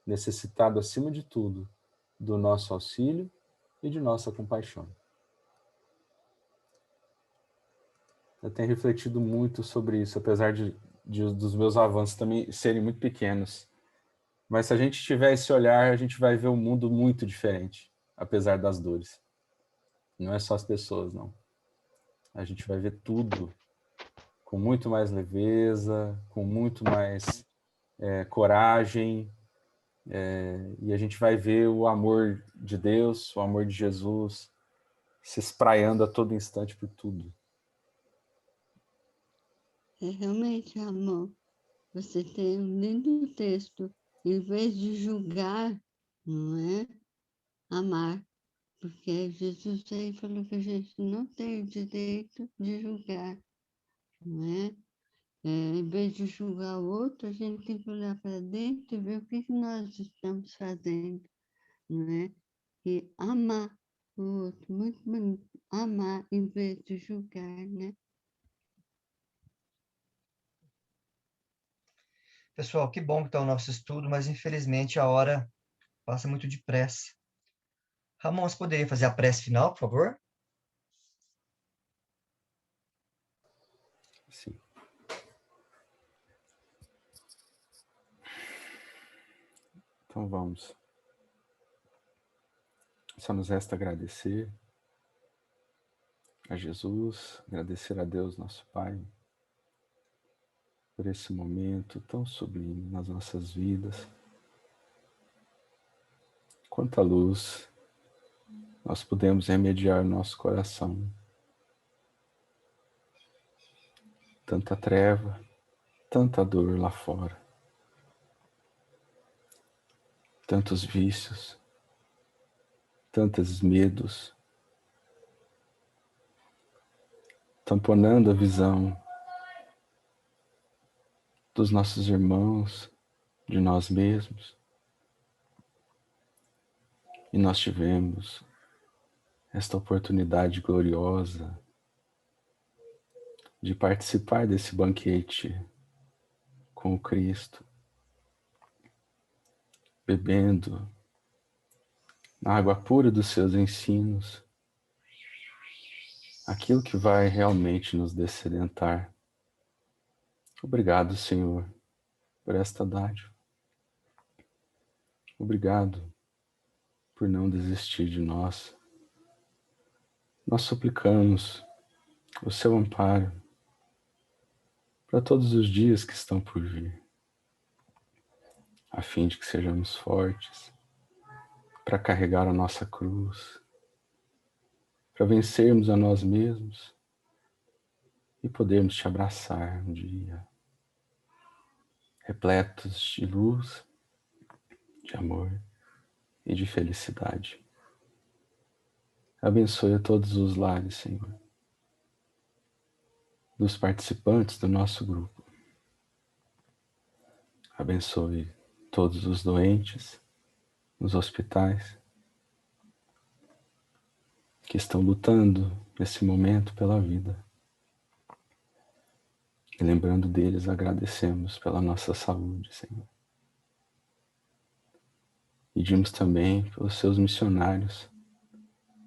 necessitado acima de tudo do nosso auxílio e de nossa compaixão. Eu tenho refletido muito sobre isso, apesar dos meus avanços também serem muito pequenos. Mas se a gente tiver esse olhar, a gente vai ver um mundo muito diferente, apesar das dores. Não é só as pessoas, não. A gente vai ver tudo com muito mais leveza, com muito mais coragem, e a gente vai ver o amor de Deus, o amor de Jesus, se espraiando a todo instante por tudo. Realmente, amor, você tem um lindo texto. Em vez de julgar, não é? Amar. Porque Jesus aí falou que a gente não tem o direito de julgar, não é? Em vez de julgar o outro, a gente tem que olhar para dentro e ver o que nós estamos fazendo, não é? E amar o outro, muito bonito. Amar em vez de julgar, né? Pessoal, que bom que está o nosso estudo, mas infelizmente a hora passa muito depressa. Ramon, você poderia fazer a prece final, por favor? Sim. Então vamos. Só nos resta agradecer a Jesus, agradecer a Deus, nosso Pai, por esse momento tão sublime nas nossas vidas. Quanta luz nós podemos remediar nosso coração. Tanta treva, tanta dor lá fora. Tantos vícios, tantos medos, tamponando a visão dos nossos irmãos, de nós mesmos. E nós tivemos esta oportunidade gloriosa de participar desse banquete com o Cristo, bebendo na água pura dos seus ensinos, aquilo que vai realmente nos descedentar. Obrigado, Senhor, por esta dádiva. Obrigado por não desistir de nós. Nós suplicamos o seu amparo para todos os dias que estão por vir, a fim de que sejamos fortes para carregar a nossa cruz, para vencermos a nós mesmos e podermos te abraçar um dia, repletos de luz, de amor e de felicidade. Abençoe a todos os lares, Senhor, dos participantes do nosso grupo. Abençoe todos os doentes nos hospitais que estão lutando nesse momento pela vida. E lembrando deles, agradecemos pela nossa saúde, Senhor. Pedimos também pelos seus missionários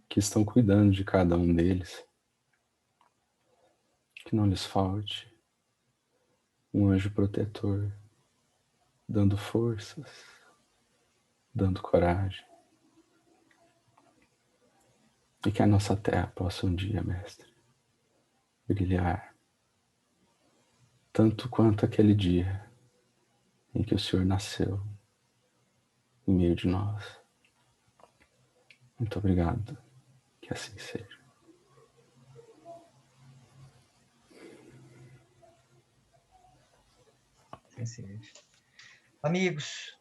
que estão cuidando de cada um deles. Que não lhes falte um anjo protetor, dando forças, dando coragem. E que a nossa terra possa um dia, Mestre, brilhar tanto quanto aquele dia em que o Senhor nasceu em meio de nós. Muito obrigado, que assim seja. Assim seja. Amigos,